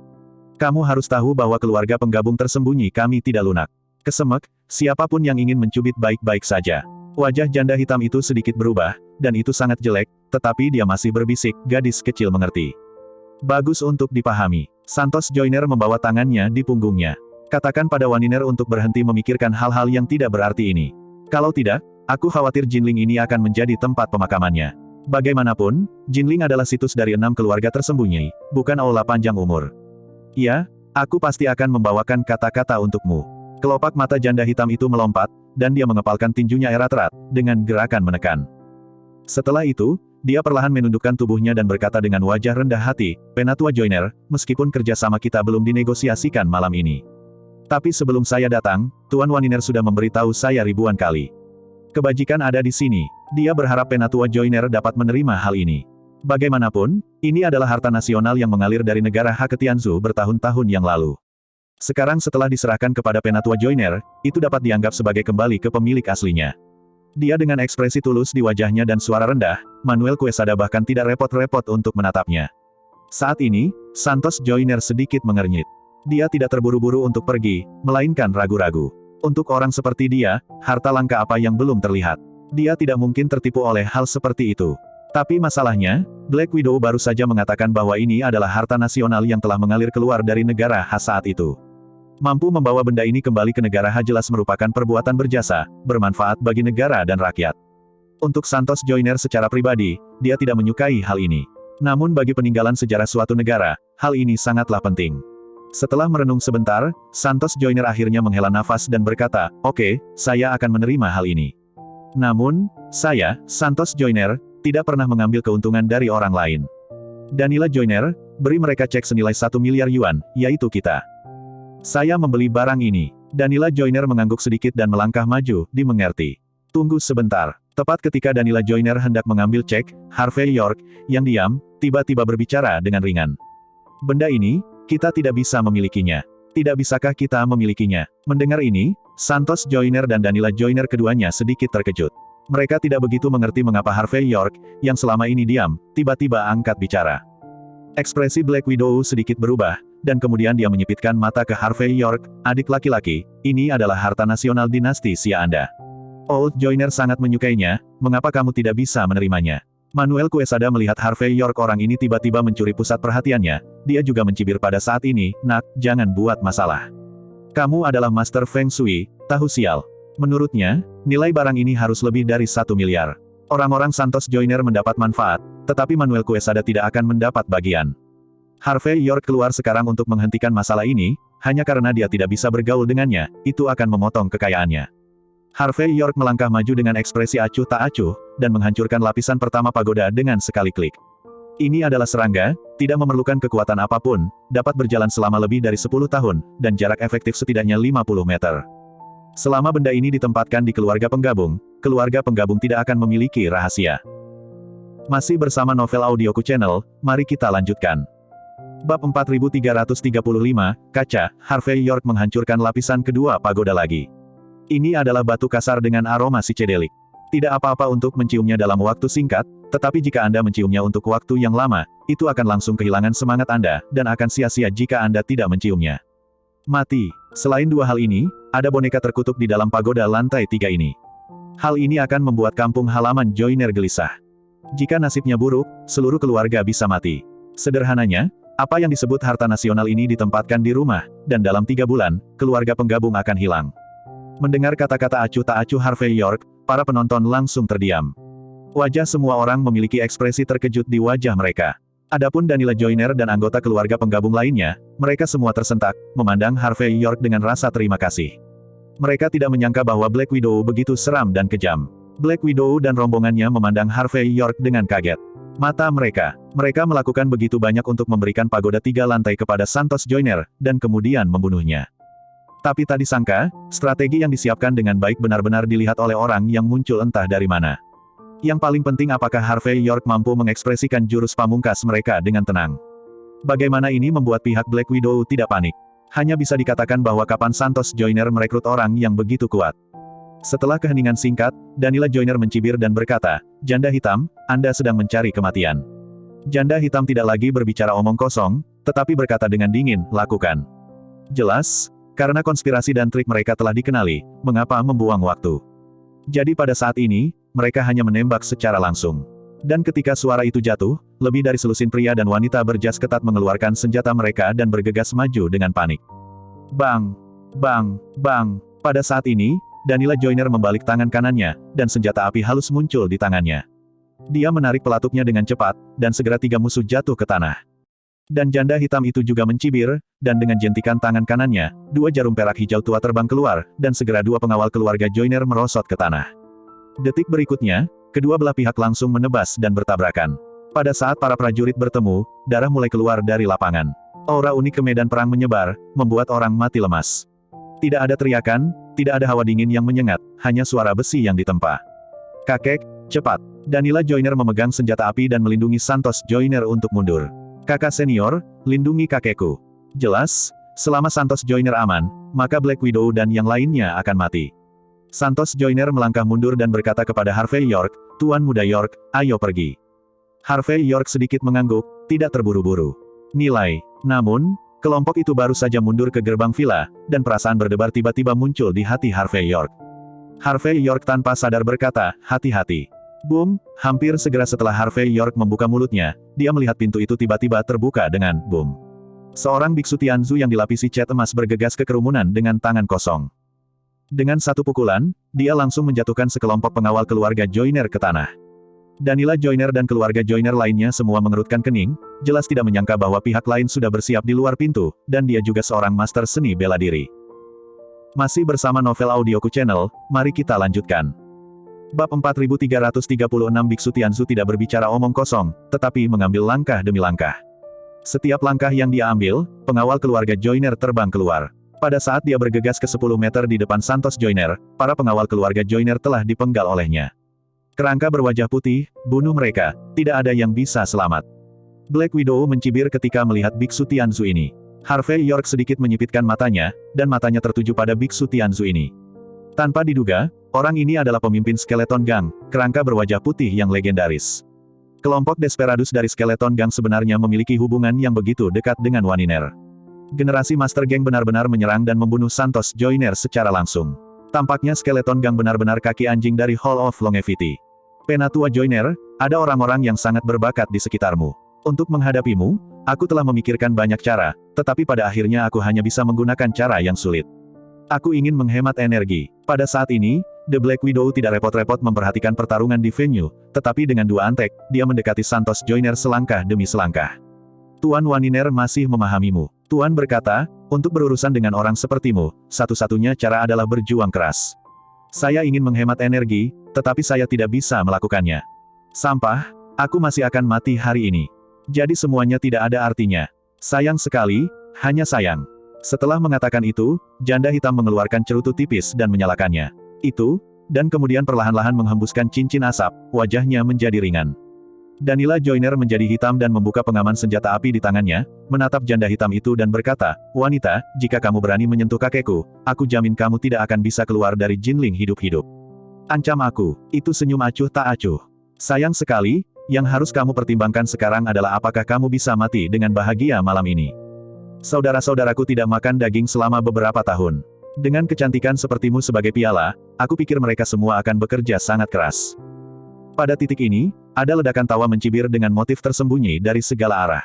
Kamu harus tahu bahwa keluarga penggabung tersembunyi kami tidak lunak. Kesemek, siapapun yang ingin mencubit baik-baik saja. Wajah janda hitam itu sedikit berubah, dan itu sangat jelek, tetapi dia masih berbisik, gadis kecil mengerti. Bagus untuk dipahami. Santos Joyner membawa tangannya di punggungnya. Katakan pada Waniner untuk berhenti memikirkan hal-hal yang tidak berarti ini. Kalau tidak, aku khawatir Jinling ini akan menjadi tempat pemakamannya. Bagaimanapun, Jinling adalah situs dari 6 keluarga tersembunyi, bukan aula panjang umur. Ya, aku pasti akan membawakan kata-kata untukmu. Kelopak mata janda hitam itu melompat, dan dia mengepalkan tinjunya erat-erat, dengan gerakan menekan. Setelah itu, dia perlahan menundukkan tubuhnya dan berkata dengan wajah rendah hati, Penatua Joyner, meskipun kerjasama kita belum dinegosiasikan malam ini. Tapi sebelum saya datang, Tuan Waniner sudah memberitahu saya ribuan kali. Kebajikan ada di sini. Dia berharap Penatua Joyner dapat menerima hal ini. Bagaimanapun, ini adalah harta nasional yang mengalir dari negara Haketianzu bertahun-tahun yang lalu. Sekarang setelah diserahkan kepada Penatua Joyner, itu dapat dianggap sebagai kembali ke pemilik aslinya. Dia dengan ekspresi tulus di wajahnya dan suara rendah, Manuel Quesada bahkan tidak repot-repot untuk menatapnya. Saat ini, Santos Joyner sedikit mengernyit. Dia tidak terburu-buru untuk pergi, melainkan ragu-ragu. Untuk orang seperti dia, harta langka apa yang belum terlihat. Dia tidak mungkin tertipu oleh hal seperti itu. Tapi masalahnya, Black Widow baru saja mengatakan bahwa ini adalah harta nasional yang telah mengalir keluar dari negara H saat itu. Mampu membawa benda ini kembali ke negara H jelas merupakan perbuatan berjasa, bermanfaat bagi negara dan rakyat. Untuk Santos Joyner secara pribadi, dia tidak menyukai hal ini. Namun bagi peninggalan sejarah suatu negara, hal ini sangatlah penting. Setelah merenung sebentar, Santos Joyner akhirnya menghela nafas dan berkata, oke, saya akan menerima hal ini. Namun, saya, Santos Joyner, tidak pernah mengambil keuntungan dari orang lain. Danila Joyner, beri mereka cek senilai 1 miliar yuan, yaitu kita. Saya membeli barang ini. Danila Joyner mengangguk sedikit dan melangkah maju, dimengerti. Tunggu sebentar. Tepat ketika Danila Joyner hendak mengambil cek, Harvey York, yang diam, tiba-tiba berbicara dengan ringan. Benda ini, kita tidak bisa memilikinya. Tidak bisakah kita memilikinya? Mendengar ini, Santos Joyner dan Danila Joyner keduanya sedikit terkejut. Mereka tidak begitu mengerti mengapa Harvey York, yang selama ini diam, tiba-tiba angkat bicara. Ekspresi Black Widow sedikit berubah, dan kemudian dia menyipitkan mata ke Harvey York, adik laki-laki, ini adalah harta nasional dinasti Xia Anda. Old Joyner sangat menyukainya, mengapa kamu tidak bisa menerimanya? Manuel Quesada melihat Harvey York orang ini tiba-tiba mencuri pusat perhatiannya, dia juga mencibir pada saat ini, nak, jangan buat masalah. Kamu adalah Master Feng Shui, tahu sial. Menurutnya, nilai barang ini harus lebih dari 1 miliar. Orang-orang Santos Joyner mendapat manfaat, tetapi Manuel Quesada tidak akan mendapat bagian. Harvey York keluar sekarang untuk menghentikan masalah ini, hanya karena dia tidak bisa bergaul dengannya, itu akan memotong kekayaannya. Harvey York melangkah maju dengan ekspresi acuh tak acuh, dan menghancurkan lapisan pertama pagoda dengan sekali klik. Ini adalah serangga, tidak memerlukan kekuatan apapun, dapat berjalan selama lebih dari 10 tahun, dan jarak efektif setidaknya 50 meter. Selama benda ini ditempatkan di keluarga penggabung tidak akan memiliki rahasia. Masih bersama Novel Audioku Channel, mari kita lanjutkan. Bab 4335, Kaca, Harvey York menghancurkan lapisan kedua pagoda lagi. Ini adalah batu kasar dengan aroma psikedelik. Tidak apa-apa untuk menciumnya dalam waktu singkat, tetapi jika Anda menciumnya untuk waktu yang lama, itu akan langsung kehilangan semangat Anda, dan akan sia-sia jika Anda tidak menciumnya. Mati. Selain dua hal ini, ada boneka terkutuk di dalam pagoda lantai 3 ini. Hal ini akan membuat kampung halaman Joyner gelisah. Jika nasibnya buruk, seluruh keluarga bisa mati. Sederhananya, apa yang disebut harta nasional ini ditempatkan di rumah, dan dalam 3 bulan, keluarga penggabung akan hilang. Mendengar kata-kata acuh tak acuh Harvey York, para penonton langsung terdiam. Wajah semua orang memiliki ekspresi terkejut di wajah mereka. Adapun Danila Joyner dan anggota keluarga penggabung lainnya, mereka semua tersentak, memandang Harvey York dengan rasa terima kasih. Mereka tidak menyangka bahwa Black Widow begitu seram dan kejam. Black Widow dan rombongannya memandang Harvey York dengan kaget. Mata mereka Mereka melakukan begitu banyak untuk memberikan pagoda 3 lantai kepada Santos Joyner, dan kemudian membunuhnya. Tapi tak disangka, strategi yang disiapkan dengan baik benar-benar dilihat oleh orang yang muncul entah dari mana. Yang paling penting apakah Harvey York mampu mengekspresikan jurus pamungkas mereka dengan tenang. Bagaimana ini membuat pihak Black Widow tidak panik. Hanya bisa dikatakan bahwa kapan Santos Joyner merekrut orang yang begitu kuat. Setelah keheningan singkat, Danila Joyner mencibir dan berkata, "Janda hitam, Anda sedang mencari kematian." Janda hitam tidak lagi berbicara omong kosong, tetapi berkata dengan dingin, "Lakukan." Jelas, karena konspirasi dan trik mereka telah dikenali, mengapa membuang waktu. Jadi pada saat ini, mereka hanya menembak secara langsung. Dan ketika suara itu jatuh, lebih dari selusin pria dan wanita berjas ketat mengeluarkan senjata mereka dan bergegas maju dengan panik. Bang! Bang! Bang! Pada saat ini, Danila Joyner membalik tangan kanannya, dan senjata api halus muncul di tangannya. Dia menarik pelatuknya dengan cepat, dan segera 3 musuh jatuh ke tanah. Dan janda hitam itu juga mencibir, dan dengan jentikan tangan kanannya, 2 jarum perak hijau tua terbang keluar, dan segera 2 pengawal keluarga Joyner merosot ke tanah. Detik berikutnya, kedua belah pihak langsung menebas dan bertabrakan. Pada saat para prajurit bertemu, darah mulai keluar dari lapangan. Aura unik ke medan perang menyebar, membuat orang mati lemas. Tidak ada teriakan, tidak ada hawa dingin yang menyengat, hanya suara besi yang ditempa. "Kakek, cepat!" Danila Joyner memegang senjata api dan melindungi Santos Joyner untuk mundur. "Kakak senior, lindungi kakekku." Jelas, selama Santos Joyner aman, maka Black Widow dan yang lainnya akan mati. Santos Joyner melangkah mundur dan berkata kepada Harvey York, "Tuan Muda York, ayo pergi." Harvey York sedikit mengangguk, tidak terburu-buru. Nilai. Namun, kelompok itu baru saja mundur ke gerbang villa, dan perasaan berdebar tiba-tiba muncul di hati Harvey York. Harvey York tanpa sadar berkata, "Hati-hati." Boom, hampir segera setelah Harvey York membuka mulutnya, dia melihat pintu itu tiba-tiba terbuka dengan boom. Seorang biksu Tianzu yang dilapisi cat emas bergegas ke kerumunan dengan tangan kosong. Dengan satu pukulan, dia langsung menjatuhkan sekelompok pengawal keluarga Joyner ke tanah. Danila Joyner dan keluarga Joyner lainnya semua mengerutkan kening, jelas tidak menyangka bahwa pihak lain sudah bersiap di luar pintu, dan dia juga seorang master seni bela diri. Masih bersama Novel Audioku Channel, mari kita lanjutkan. Bab 4336 Biksu Tianzu tidak berbicara omong kosong, tetapi mengambil langkah demi langkah. Setiap langkah yang dia ambil, pengawal keluarga Joyner terbang keluar. Pada saat dia bergegas ke 10 meter di depan Santos Joyner, para pengawal keluarga Joyner telah dipenggal olehnya. Kerangka berwajah putih, bunuh mereka, tidak ada yang bisa selamat. Black Widow mencibir ketika melihat Biksu Tianzu ini. Harvey York sedikit menyipitkan matanya, dan matanya tertuju pada Biksu Tianzu ini. Tanpa diduga, orang ini adalah pemimpin Skeleton Gang, kerangka berwajah putih yang legendaris. Kelompok Desperados dari Skeleton Gang sebenarnya memiliki hubungan yang begitu dekat dengan Waniner. Generasi Master Gang benar-benar menyerang dan membunuh Santos Joyner secara langsung. Tampaknya Skeleton Gang benar-benar kaki anjing dari Hall of Longevity. Penatua Joyner, ada orang-orang yang sangat berbakat di sekitarmu. Untuk menghadapimu, aku telah memikirkan banyak cara, tetapi pada akhirnya aku hanya bisa menggunakan cara yang sulit. Aku ingin menghemat energi. Pada saat ini, The Black Widow tidak repot-repot memperhatikan pertarungan di venue, tetapi dengan 2 antek, dia mendekati Santos Joyner selangkah demi selangkah. "Tuan Waniner masih memahamimu." Tuan berkata, "Untuk berurusan dengan orang sepertimu, satu-satunya cara adalah berjuang keras. Saya ingin menghemat energi, tetapi saya tidak bisa melakukannya. Sampah, aku masih akan mati hari ini. Jadi semuanya tidak ada artinya. Sayang sekali, hanya sayang." Setelah mengatakan itu, janda hitam mengeluarkan cerutu tipis dan menyalakannya. Itu, dan kemudian perlahan-lahan menghembuskan cincin asap, wajahnya menjadi ringan. Danila Joyner menjadi hitam dan membuka pengaman senjata api di tangannya, menatap janda hitam itu dan berkata, "Wanita, jika kamu berani menyentuh kakekku, aku jamin kamu tidak akan bisa keluar dari Jinling hidup-hidup." "Ancam aku." Itu senyum acuh tak acuh. "Sayang sekali, yang harus kamu pertimbangkan sekarang adalah apakah kamu bisa mati dengan bahagia malam ini. Saudara-saudaraku tidak makan daging selama beberapa tahun. Dengan kecantikan sepertimu sebagai piala, aku pikir mereka semua akan bekerja sangat keras." Pada titik ini, ada ledakan tawa mencibir dengan motif tersembunyi dari segala arah.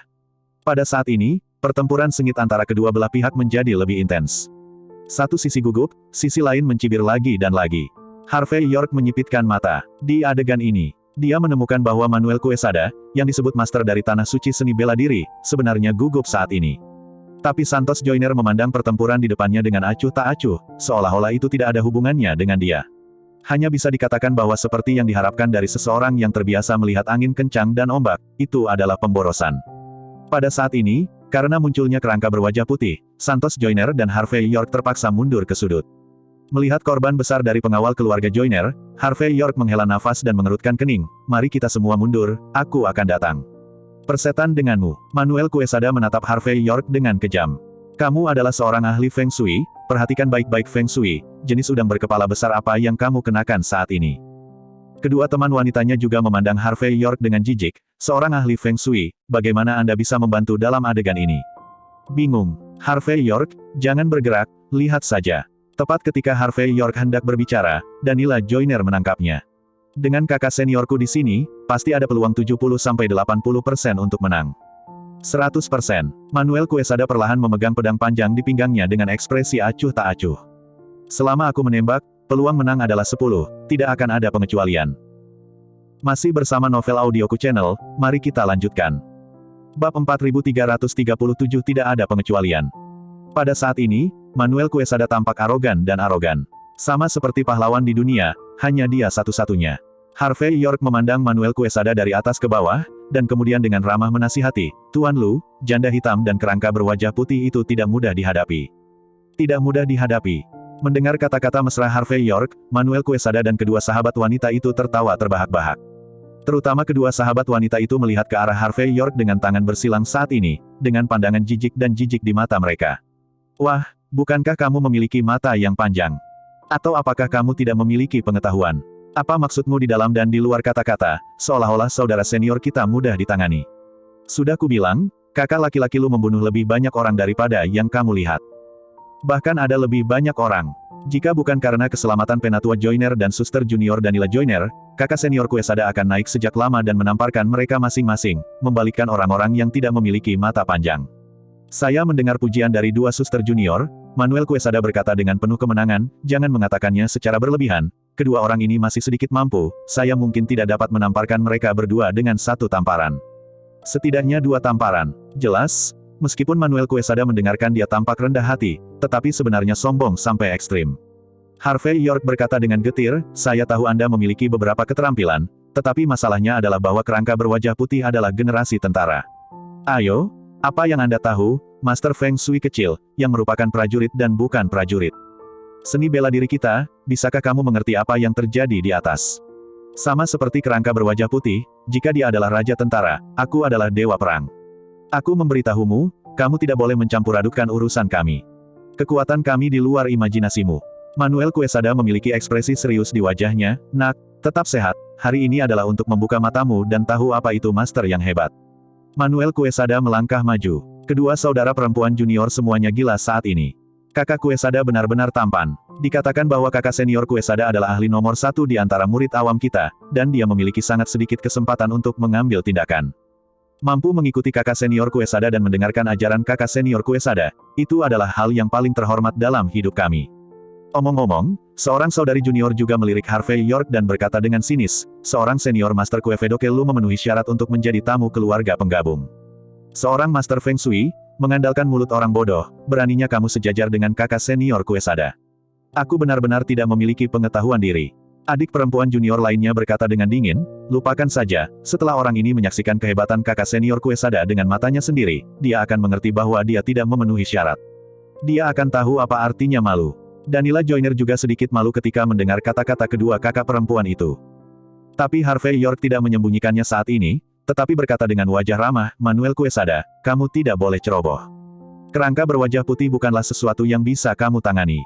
Pada saat ini, pertempuran sengit antara kedua belah pihak menjadi lebih intens. Satu sisi gugup, sisi lain mencibir lagi dan lagi. Harvey York menyipitkan mata. Di adegan ini, dia menemukan bahwa Manuel Quesada, yang disebut master dari Tanah Suci Seni Bela Diri, sebenarnya gugup saat ini. Tapi Santos Joyner memandang pertempuran di depannya dengan acuh tak acuh, seolah-olah itu tidak ada hubungannya dengan dia. Hanya bisa dikatakan bahwa seperti yang diharapkan dari seseorang yang terbiasa melihat angin kencang dan ombak, itu adalah pemborosan. Pada saat ini, karena munculnya kerangka berwajah putih, Santos Joyner dan Harvey York terpaksa mundur ke sudut. Melihat korban besar dari pengawal keluarga Joyner, Harvey York menghela nafas dan mengerutkan kening. Mari kita semua mundur, aku akan datang. Persetan denganmu. Manuel Quesada menatap Harvey York dengan kejam. Kamu adalah seorang ahli Feng Shui, perhatikan baik-baik Feng Shui, jenis udang berkepala besar apa yang kamu kenakan saat ini. Kedua teman wanitanya juga memandang Harvey York dengan jijik. Seorang ahli Feng Shui, bagaimana Anda bisa membantu dalam adegan ini? Bingung. Harvey York, jangan bergerak, lihat saja. Tepat ketika Harvey York hendak berbicara, Danila Joyner menangkapnya. Dengan kakak seniorku di sini, pasti ada peluang 70-80% untuk menang. 100%. Manuel Quesada perlahan memegang pedang panjang di pinggangnya dengan ekspresi acuh tak acuh. Selama aku menembak, peluang menang adalah 10, tidak akan ada pengecualian. Masih bersama Novel Audioku Channel, mari kita lanjutkan. Bab 4337 tidak ada pengecualian. Pada saat ini, Manuel Quesada tampak arogan dan arogan. Sama seperti pahlawan di dunia, hanya dia satu-satunya. Harvey York memandang Manuel Quesada dari atas ke bawah, dan kemudian dengan ramah menasihati, Tuan Lu, janda hitam dan kerangka berwajah putih itu tidak mudah dihadapi. Tidak mudah dihadapi. Mendengar kata-kata mesra Harvey York, Manuel Quesada dan kedua sahabat wanita itu tertawa terbahak-bahak. Terutama kedua sahabat wanita itu melihat ke arah Harvey York dengan tangan bersilang saat ini, dengan pandangan jijik dan jijik di mata mereka. Wah, bukankah kamu memiliki mata yang panjang? Atau apakah kamu tidak memiliki pengetahuan? Apa maksudmu di dalam dan di luar kata-kata, seolah-olah saudara senior kita mudah ditangani? Sudah kubilang, kakak laki-laki lu membunuh lebih banyak orang daripada yang kamu lihat. Bahkan ada lebih banyak orang. Jika bukan karena keselamatan penatua Joyner dan suster junior Danila Joyner, kakak senior Quesada akan naik sejak lama dan menamparkan mereka masing-masing, membalikkan orang-orang yang tidak memiliki mata panjang. Saya mendengar pujian dari dua suster junior, Manuel Quesada berkata dengan penuh kemenangan, jangan mengatakannya secara berlebihan, kedua orang ini masih sedikit mampu, saya mungkin tidak dapat menamparkan mereka berdua dengan satu tamparan. Setidaknya 2 tamparan. Jelas, meskipun Manuel Quesada mendengarkan dia tampak rendah hati, tetapi sebenarnya sombong sampai ekstrim. Harvey York berkata dengan getir, saya tahu Anda memiliki beberapa keterampilan, tetapi masalahnya adalah bahwa kerangka berwajah putih adalah generasi tentara. Ayo, apa yang Anda tahu, Master Feng Shui kecil, yang merupakan prajurit dan bukan prajurit? Seni bela diri kita, bisakah kamu mengerti apa yang terjadi di atas? Sama seperti kerangka berwajah putih, jika dia adalah raja tentara, aku adalah dewa perang. Aku memberitahumu, kamu tidak boleh mencampur adukan urusan kami. Kekuatan kami di luar imajinasimu. Manuel Quesada memiliki ekspresi serius di wajahnya, nak, tetap sehat, hari ini adalah untuk membuka matamu dan tahu apa itu master yang hebat. Manuel Quesada melangkah maju. Kedua saudara perempuan junior semuanya gila saat ini. Kakak Quesada benar-benar tampan. Dikatakan bahwa kakak senior Quesada adalah ahli nomor 1 di antara murid awam kita, dan dia memiliki sangat sedikit kesempatan untuk mengambil tindakan. Mampu mengikuti kakak senior Quesada dan mendengarkan ajaran kakak senior Quesada, itu adalah hal yang paling terhormat dalam hidup kami. Omong-omong, seorang saudari junior juga melirik Harvey York dan berkata dengan sinis, seorang senior Master Kue Vedoke lu memenuhi syarat untuk menjadi tamu keluarga penggabung. Seorang Master Feng Shui, mengandalkan mulut orang bodoh, beraninya kamu sejajar dengan kakak senior Quesada. Aku benar-benar tidak memiliki pengetahuan diri. Adik perempuan junior lainnya berkata dengan dingin, lupakan saja, setelah orang ini menyaksikan kehebatan kakak senior Quesada dengan matanya sendiri, dia akan mengerti bahwa dia tidak memenuhi syarat. Dia akan tahu apa artinya malu. Danila Joyner juga sedikit malu ketika mendengar kata-kata kedua kakak perempuan itu. Tapi Harvey York tidak menyembunyikannya saat ini, tetapi berkata dengan wajah ramah, Manuel Quesada, kamu tidak boleh ceroboh. Kerangka berwajah putih bukanlah sesuatu yang bisa kamu tangani.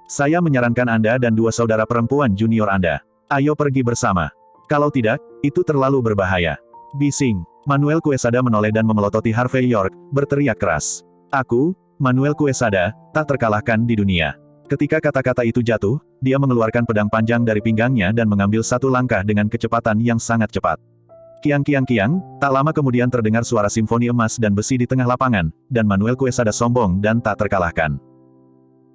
Saya menyarankan Anda dan dua saudara perempuan junior Anda. Ayo pergi bersama. Kalau tidak, itu terlalu berbahaya. Bising. Manuel Quesada menoleh dan memelototi Harvey York, berteriak keras. Aku, Manuel Quesada, tak terkalahkan di dunia. Ketika kata-kata itu jatuh, dia mengeluarkan pedang panjang dari pinggangnya dan mengambil satu langkah dengan kecepatan yang sangat cepat. Kiang-kiang-kiang, tak lama kemudian terdengar suara simfoni emas dan besi di tengah lapangan, dan Manuel Quesada sombong dan tak terkalahkan.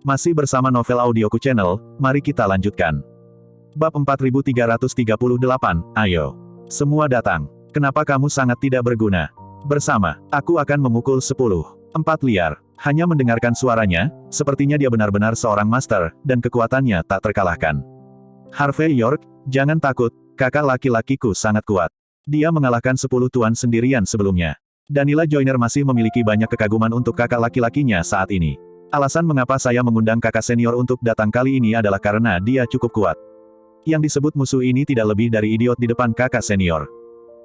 Masih bersama Novel Audioku Channel, mari kita lanjutkan. Bab 4338, ayo. Semua datang. Kenapa kamu sangat tidak berguna? Bersama, aku akan memukul 10. 4 liar. Hanya mendengarkan suaranya, sepertinya dia benar-benar seorang master, dan kekuatannya tak terkalahkan. Harvey York, jangan takut, kakak laki-lakiku sangat kuat. Dia mengalahkan 10 tuan sendirian sebelumnya. Danila Joyner masih memiliki banyak kekaguman untuk kakak laki-lakinya saat ini. Alasan mengapa saya mengundang kakak senior untuk datang kali ini adalah karena dia cukup kuat. Yang disebut musuh ini tidak lebih dari idiot di depan kakak senior.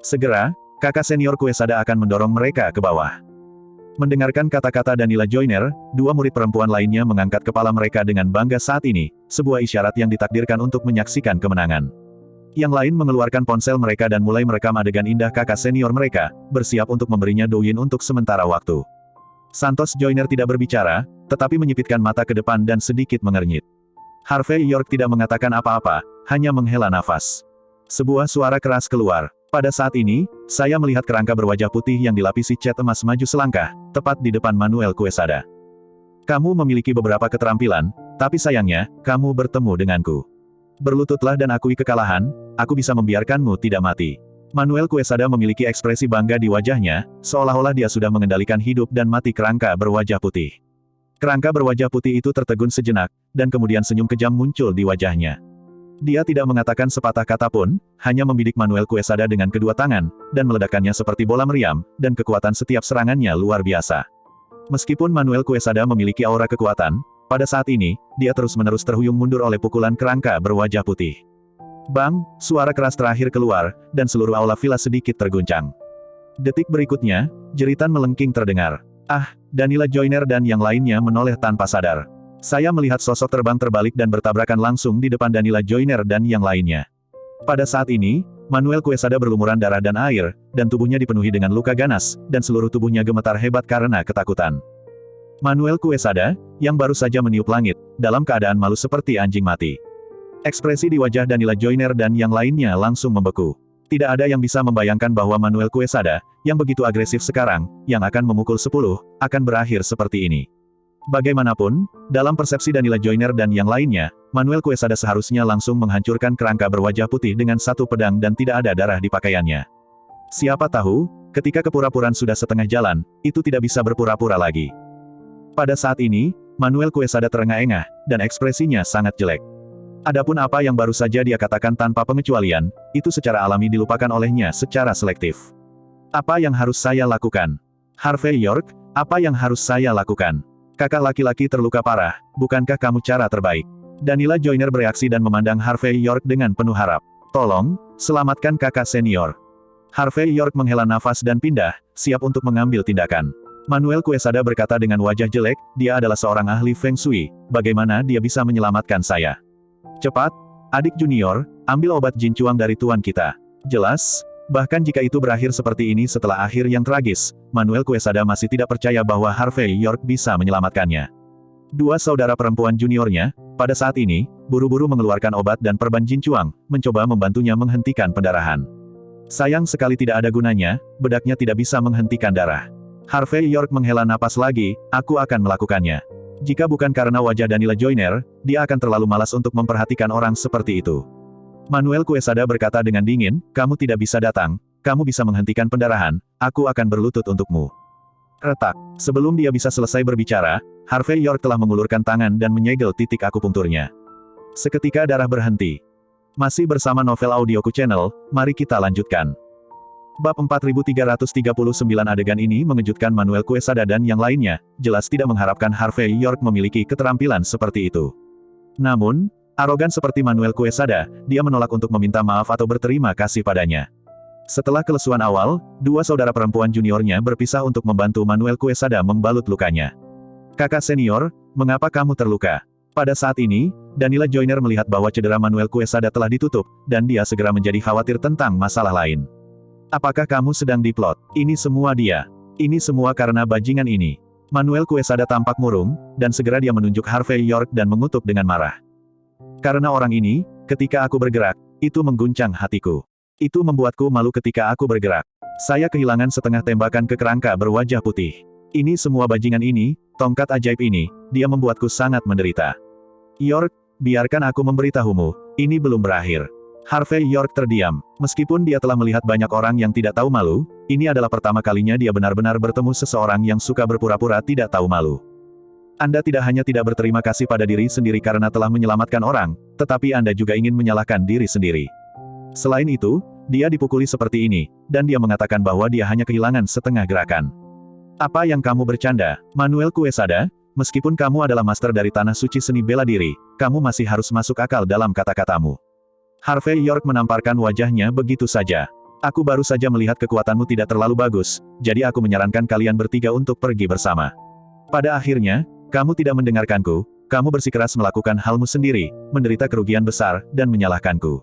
Segera, kakak senior Quesada akan mendorong mereka ke bawah. Mendengarkan kata-kata Danila Joyner, dua murid perempuan lainnya mengangkat kepala mereka dengan bangga saat ini, sebuah isyarat yang ditakdirkan untuk menyaksikan kemenangan. Yang lain mengeluarkan ponsel mereka dan mulai merekam adegan indah kakak senior mereka, bersiap untuk memberinya Douyin untuk sementara waktu. Santos Joyner tidak berbicara, tetapi menyipitkan mata ke depan dan sedikit mengernyit. Harvey York tidak mengatakan apa-apa, hanya menghela nafas. Sebuah suara keras keluar. Pada saat ini, saya melihat kerangka berwajah putih yang dilapisi cat emas maju selangkah, tepat di depan Manuel Quesada. Kamu memiliki beberapa keterampilan, tapi sayangnya, kamu bertemu denganku. Berlututlah dan akui kekalahan, aku bisa membiarkanmu tidak mati. Manuel Quesada memiliki ekspresi bangga di wajahnya, seolah-olah dia sudah mengendalikan hidup dan mati kerangka berwajah putih. Kerangka berwajah putih itu tertegun sejenak, dan kemudian senyum kejam muncul di wajahnya. Dia tidak mengatakan sepatah kata pun, hanya membidik Manuel Quesada dengan kedua tangan, dan meledakkannya seperti bola meriam, dan kekuatan setiap serangannya luar biasa. Meskipun Manuel Quesada memiliki aura kekuatan, pada saat ini, dia terus-menerus terhuyung mundur oleh pukulan kerangka berwajah putih. Bang, suara keras terakhir keluar, dan seluruh aula villa sedikit terguncang. Detik berikutnya, jeritan melengking terdengar. Ah, Danila Joyner dan yang lainnya menoleh tanpa sadar. Saya melihat sosok terbang terbalik dan bertabrakan langsung di depan Danila Joyner dan yang lainnya. Pada saat ini, Manuel Quesada berlumuran darah dan air, dan tubuhnya dipenuhi dengan luka ganas, dan seluruh tubuhnya gemetar hebat karena ketakutan. Manuel Quesada, yang baru saja meniup langit, dalam keadaan malu seperti anjing mati. Ekspresi di wajah Danila Joyner dan yang lainnya langsung membeku. Tidak ada yang bisa membayangkan bahwa Manuel Quesada, yang begitu agresif sekarang, yang akan memukul 10, akan berakhir seperti ini. Bagaimanapun, dalam persepsi Danila Joyner dan yang lainnya, Manuel Quesada seharusnya langsung menghancurkan kerangka berwajah putih dengan satu pedang dan tidak ada darah di pakaiannya. Siapa tahu, ketika kepura-puraan sudah setengah jalan, itu tidak bisa berpura-pura lagi. Pada saat ini, Manuel Quesada terengah-engah, dan ekspresinya sangat jelek. Adapun apa yang baru saja dia katakan tanpa pengecualian, itu secara alami dilupakan olehnya secara selektif. Apa yang harus saya lakukan? Harvey York, apa yang harus saya lakukan? Kakak laki-laki terluka parah, bukankah kamu cara terbaik? Danila Joyner bereaksi dan memandang Harvey York dengan penuh harap. Tolong, selamatkan kakak senior. Harvey York menghela nafas dan pindah, siap untuk mengambil tindakan. Manuel Quesada berkata dengan wajah jelek, dia adalah seorang ahli Feng Shui, bagaimana dia bisa menyelamatkan saya? Cepat, adik junior, ambil obat Jin Chuang dari tuan kita. Jelas? Bahkan jika itu berakhir seperti ini setelah akhir yang tragis, Manuel Quesada masih tidak percaya bahwa Harvey York bisa menyelamatkannya. Dua saudara perempuan juniornya, pada saat ini, buru-buru mengeluarkan obat dan perban Jin Chuang, mencoba membantunya menghentikan pendarahan. Sayang sekali tidak ada gunanya, bedaknya tidak bisa menghentikan darah. Harvey York menghela napas lagi, aku akan melakukannya. Jika bukan karena wajah Danila Joyner, dia akan terlalu malas untuk memperhatikan orang seperti itu. Manuel Quesada berkata dengan dingin, kamu tidak bisa datang, kamu bisa menghentikan pendarahan, aku akan berlutut untukmu. Retak. Sebelum dia bisa selesai berbicara, Harvey York telah mengulurkan tangan dan menyegel titik akupunkturnya. Seketika darah berhenti. Masih bersama Novel Audioku Channel, mari kita lanjutkan. Bab 4339 adegan ini mengejutkan Manuel Quesada dan yang lainnya, jelas tidak mengharapkan Harvey York memiliki keterampilan seperti itu. Namun, arogan seperti Manuel Quesada, dia menolak untuk meminta maaf atau berterima kasih padanya. Setelah kelesuan awal, dua saudara perempuan juniornya berpisah untuk membantu Manuel Quesada membalut lukanya. Kakak senior, mengapa kamu terluka? Pada saat ini, Danila Joyner melihat bahwa cedera Manuel Quesada telah ditutup, dan dia segera menjadi khawatir tentang masalah lain. Apakah kamu sedang diplot? Ini semua dia. Ini semua karena bajingan ini. Manuel Quesada tampak murung, dan segera dia menunjuk Harvey York dan mengutuk dengan marah. Karena orang ini, ketika aku bergerak, itu mengguncang hatiku. Itu membuatku malu ketika aku bergerak. Saya kehilangan setengah tembakan ke kerangka berwajah putih. Ini semua bajingan ini, tongkat ajaib ini, dia membuatku sangat menderita. York, biarkan aku memberitahumu, ini belum berakhir. Harvey York terdiam. Meskipun dia telah melihat banyak orang yang tidak tahu malu, ini adalah pertama kalinya dia benar-benar bertemu seseorang yang suka berpura-pura tidak tahu malu. Anda tidak hanya tidak berterima kasih pada diri sendiri karena telah menyelamatkan orang, tetapi Anda juga ingin menyalahkan diri sendiri. Selain itu, dia dipukuli seperti ini, dan dia mengatakan bahwa dia hanya kehilangan setengah gerakan. Apa yang kamu bercanda, Manuel Quesada? Meskipun kamu adalah master dari tanah suci seni bela diri, kamu masih harus masuk akal dalam kata-katamu. Harvey York menamparkan wajahnya begitu saja. Aku baru saja melihat kekuatanmu tidak terlalu bagus, jadi aku menyarankan kalian bertiga untuk pergi bersama. Pada akhirnya, kamu tidak mendengarkanku, kamu bersikeras melakukan halmu sendiri, menderita kerugian besar, dan menyalahkanku.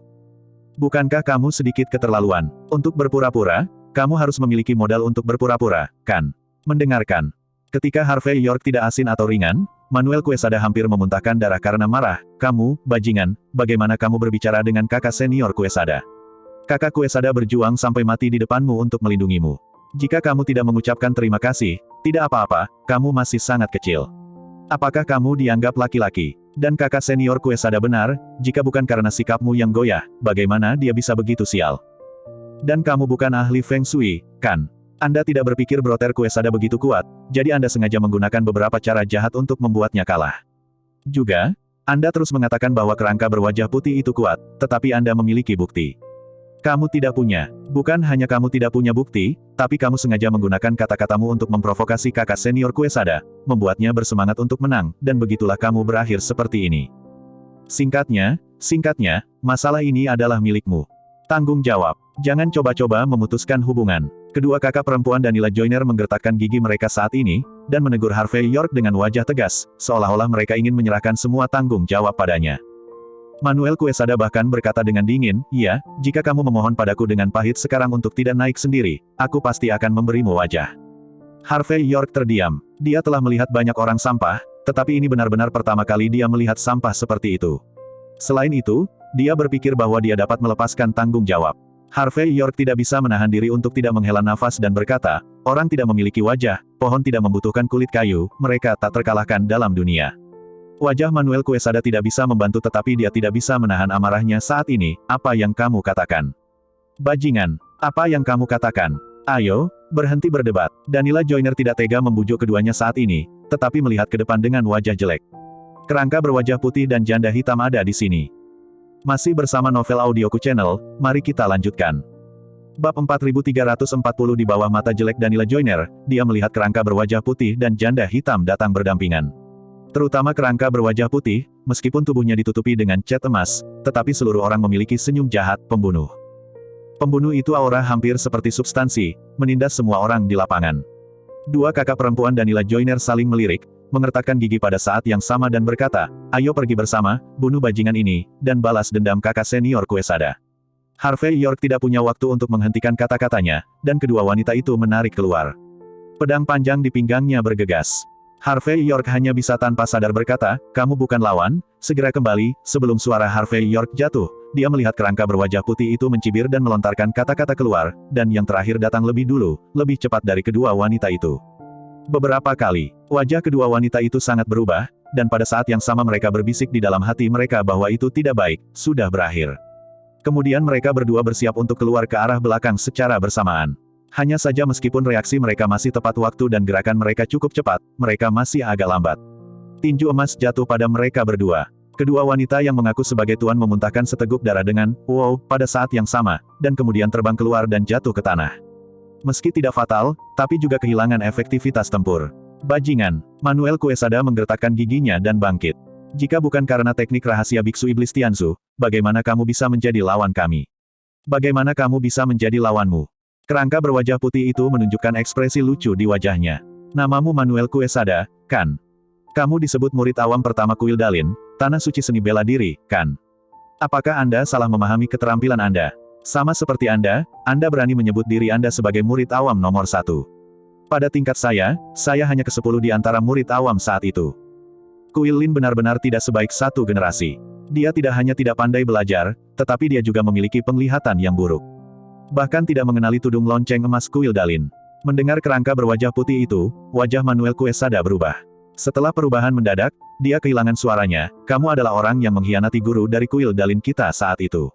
Bukankah kamu sedikit keterlaluan? Untuk berpura-pura, kamu harus memiliki modal untuk berpura-pura, kan? Mendengarkan. Ketika Harvey York tidak asin atau ringan, Manuel Quesada hampir memuntahkan darah karena marah. Kamu, bajingan, bagaimana kamu berbicara dengan kakak senior Quesada? Kakak Quesada berjuang sampai mati di depanmu untuk melindungimu. Jika kamu tidak mengucapkan terima kasih, tidak apa-apa, kamu masih sangat kecil. Apakah kamu dianggap laki-laki? Dan kakak senior Quesada benar, jika bukan karena sikapmu yang goyah, bagaimana dia bisa begitu sial? Dan kamu bukan ahli Feng Shui, kan? Anda tidak berpikir Brother Quesada begitu kuat, jadi Anda sengaja menggunakan beberapa cara jahat untuk membuatnya kalah. Juga, Anda terus mengatakan bahwa kerangka berwajah putih itu kuat, tetapi Anda memiliki bukti. Kamu tidak punya. Bukan hanya kamu tidak punya bukti, tapi kamu sengaja menggunakan kata-katamu untuk memprovokasi kakak senior Quesada, membuatnya bersemangat untuk menang, dan begitulah kamu berakhir seperti ini. Singkatnya, masalah ini adalah milikmu. Tanggung jawab. Jangan coba-coba memutuskan hubungan. Kedua kakak perempuan Daniela Joyner menggertakkan gigi mereka saat ini, dan menegur Harvey York dengan wajah tegas, seolah-olah mereka ingin menyerahkan semua tanggung jawab padanya. Manuel Quesada bahkan berkata dengan dingin, "Ya, jika kamu memohon padaku dengan pahit sekarang untuk tidak naik sendiri, aku pasti akan memberimu wajah." Harvey York terdiam. Dia telah melihat banyak orang sampah, tetapi ini benar-benar pertama kali dia melihat sampah seperti itu. Selain itu, dia berpikir bahwa dia dapat melepaskan tanggung jawab. Harvey York tidak bisa menahan diri untuk tidak menghela nafas dan berkata, "Orang tidak memiliki wajah, pohon tidak membutuhkan kulit kayu, mereka tak terkalahkan dalam dunia." Wajah Manuel Quesada tidak bisa membantu tetapi dia tidak bisa menahan amarahnya saat ini. "Apa yang kamu katakan? Bajingan, apa yang kamu katakan? Ayo, berhenti berdebat." Daniela Joyner tidak tega membujuk keduanya saat ini, tetapi melihat ke depan dengan wajah jelek. Kerangka berwajah putih dan janda hitam ada di sini. Masih bersama Novel Audioku Channel, mari kita lanjutkan. Bab 4340 di bawah mata jelek Daniela Joyner, dia melihat kerangka berwajah putih dan janda hitam datang berdampingan. Terutama kerangka berwajah putih, meskipun tubuhnya ditutupi dengan cat emas, tetapi seluruh orang memiliki senyum jahat, pembunuh. Pembunuh itu aura hampir seperti substansi, menindas semua orang di lapangan. Dua kakak perempuan Daniela Joyner saling melirik, mengertakkan gigi pada saat yang sama dan berkata, "Ayo pergi bersama, bunuh bajingan ini, dan balas dendam kakak senior Quesada." Harvey York tidak punya waktu untuk menghentikan kata-katanya, dan kedua wanita itu menarik keluar. Pedang panjang di pinggangnya bergegas. Harvey York hanya bisa tanpa sadar berkata, "Kamu bukan lawan, segera kembali." Sebelum suara Harvey York jatuh, dia melihat kerangka berwajah putih itu mencibir dan melontarkan kata-kata keluar, dan yang terakhir datang lebih dulu, lebih cepat dari kedua wanita itu. Beberapa kali, wajah kedua wanita itu sangat berubah, dan pada saat yang sama mereka berbisik di dalam hati mereka bahwa itu tidak baik, sudah berakhir. Kemudian mereka berdua bersiap untuk keluar ke arah belakang secara bersamaan. Hanya saja meskipun reaksi mereka masih tepat waktu dan gerakan mereka cukup cepat, mereka masih agak lambat. Tinju emas jatuh pada mereka berdua. Kedua wanita yang mengaku sebagai tuan memuntahkan seteguk darah dengan, "Wow," pada saat yang sama, dan kemudian terbang keluar dan jatuh ke tanah. Meski tidak fatal, tapi juga kehilangan efektivitas tempur. "Bajingan!" Manuel Quesada menggertakkan giginya dan bangkit. "Jika bukan karena teknik rahasia Biksu Iblis Tianzu, bagaimana kamu bisa menjadi lawan kami? Bagaimana kamu bisa menjadi lawanmu?" Kerangka berwajah putih itu menunjukkan ekspresi lucu di wajahnya. "Namamu Manuel Quesada, kan? Kamu disebut murid awam pertama Kuil Dalin, tanah suci seni bela diri, kan? Apakah Anda salah memahami keterampilan Anda? Sama seperti Anda berani menyebut diri Anda sebagai murid awam nomor 1. Pada tingkat saya hanya ke-10 di antara murid awam saat itu. Kuil Lin benar-benar tidak sebaik satu generasi. Dia tidak hanya tidak pandai belajar, tetapi dia juga memiliki penglihatan yang buruk. Bahkan tidak mengenali tudung lonceng emas Kuil Dalin." Mendengar kerangka berwajah putih itu, wajah Manuel Quesada berubah. Setelah perubahan mendadak, dia kehilangan suaranya, "Kamu adalah orang yang mengkhianati guru dari Kuil Dalin kita saat itu."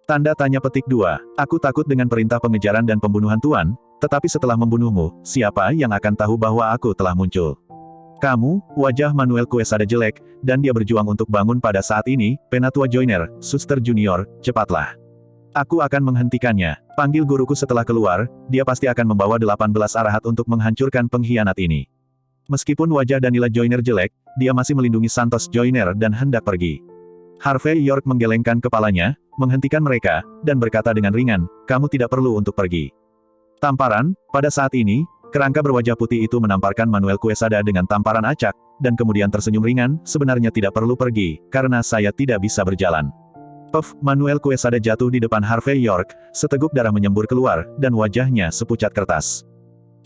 Tanda tanya petik 2. "Aku takut dengan perintah pengejaran dan pembunuhan Tuan, tetapi setelah membunuhmu, siapa yang akan tahu bahwa aku telah muncul?" Kamu, wajah Manuel Quesada jelek, dan dia berjuang untuk bangun pada saat ini, Penatua Joyner, Suster Junior, cepatlah. Aku akan menghentikannya. Panggil guruku setelah keluar, dia pasti akan membawa 18 arahat untuk menghancurkan pengkhianat ini. Meskipun wajah Danila Joyner jelek, dia masih melindungi Santos Joyner dan hendak pergi. Harvey York menggelengkan kepalanya, menghentikan mereka, dan berkata dengan ringan, kamu tidak perlu untuk pergi. Tamparan, pada saat ini, kerangka berwajah putih itu menamparkan Manuel Quesada dengan tamparan acak, dan kemudian tersenyum ringan, sebenarnya tidak perlu pergi, karena saya tidak bisa berjalan. Puff, Manuel Quesada jatuh di depan Harvey York, seteguk darah menyembur keluar, dan wajahnya sepucat kertas.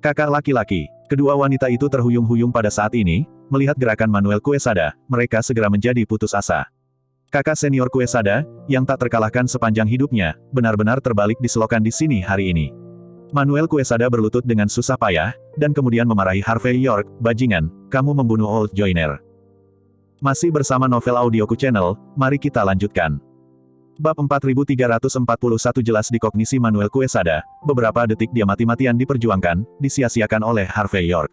Kakak laki-laki, kedua wanita itu terhuyung-huyung pada saat ini, melihat gerakan Manuel Quesada, mereka segera menjadi putus asa. Kakak senior Quesada, yang tak terkalahkan sepanjang hidupnya, benar-benar terbalik di selokan di sini hari ini. Manuel Quesada berlutut dengan susah payah, dan kemudian memarahi Harvey York, bajingan, kamu membunuh Old Joyner. Masih bersama Novel Audioku Channel, mari kita lanjutkan. Bab 4341 jelas di kognisi Manuel Quesada, beberapa detik dia mati-matian diperjuangkan, disia-siakan oleh Harvey York.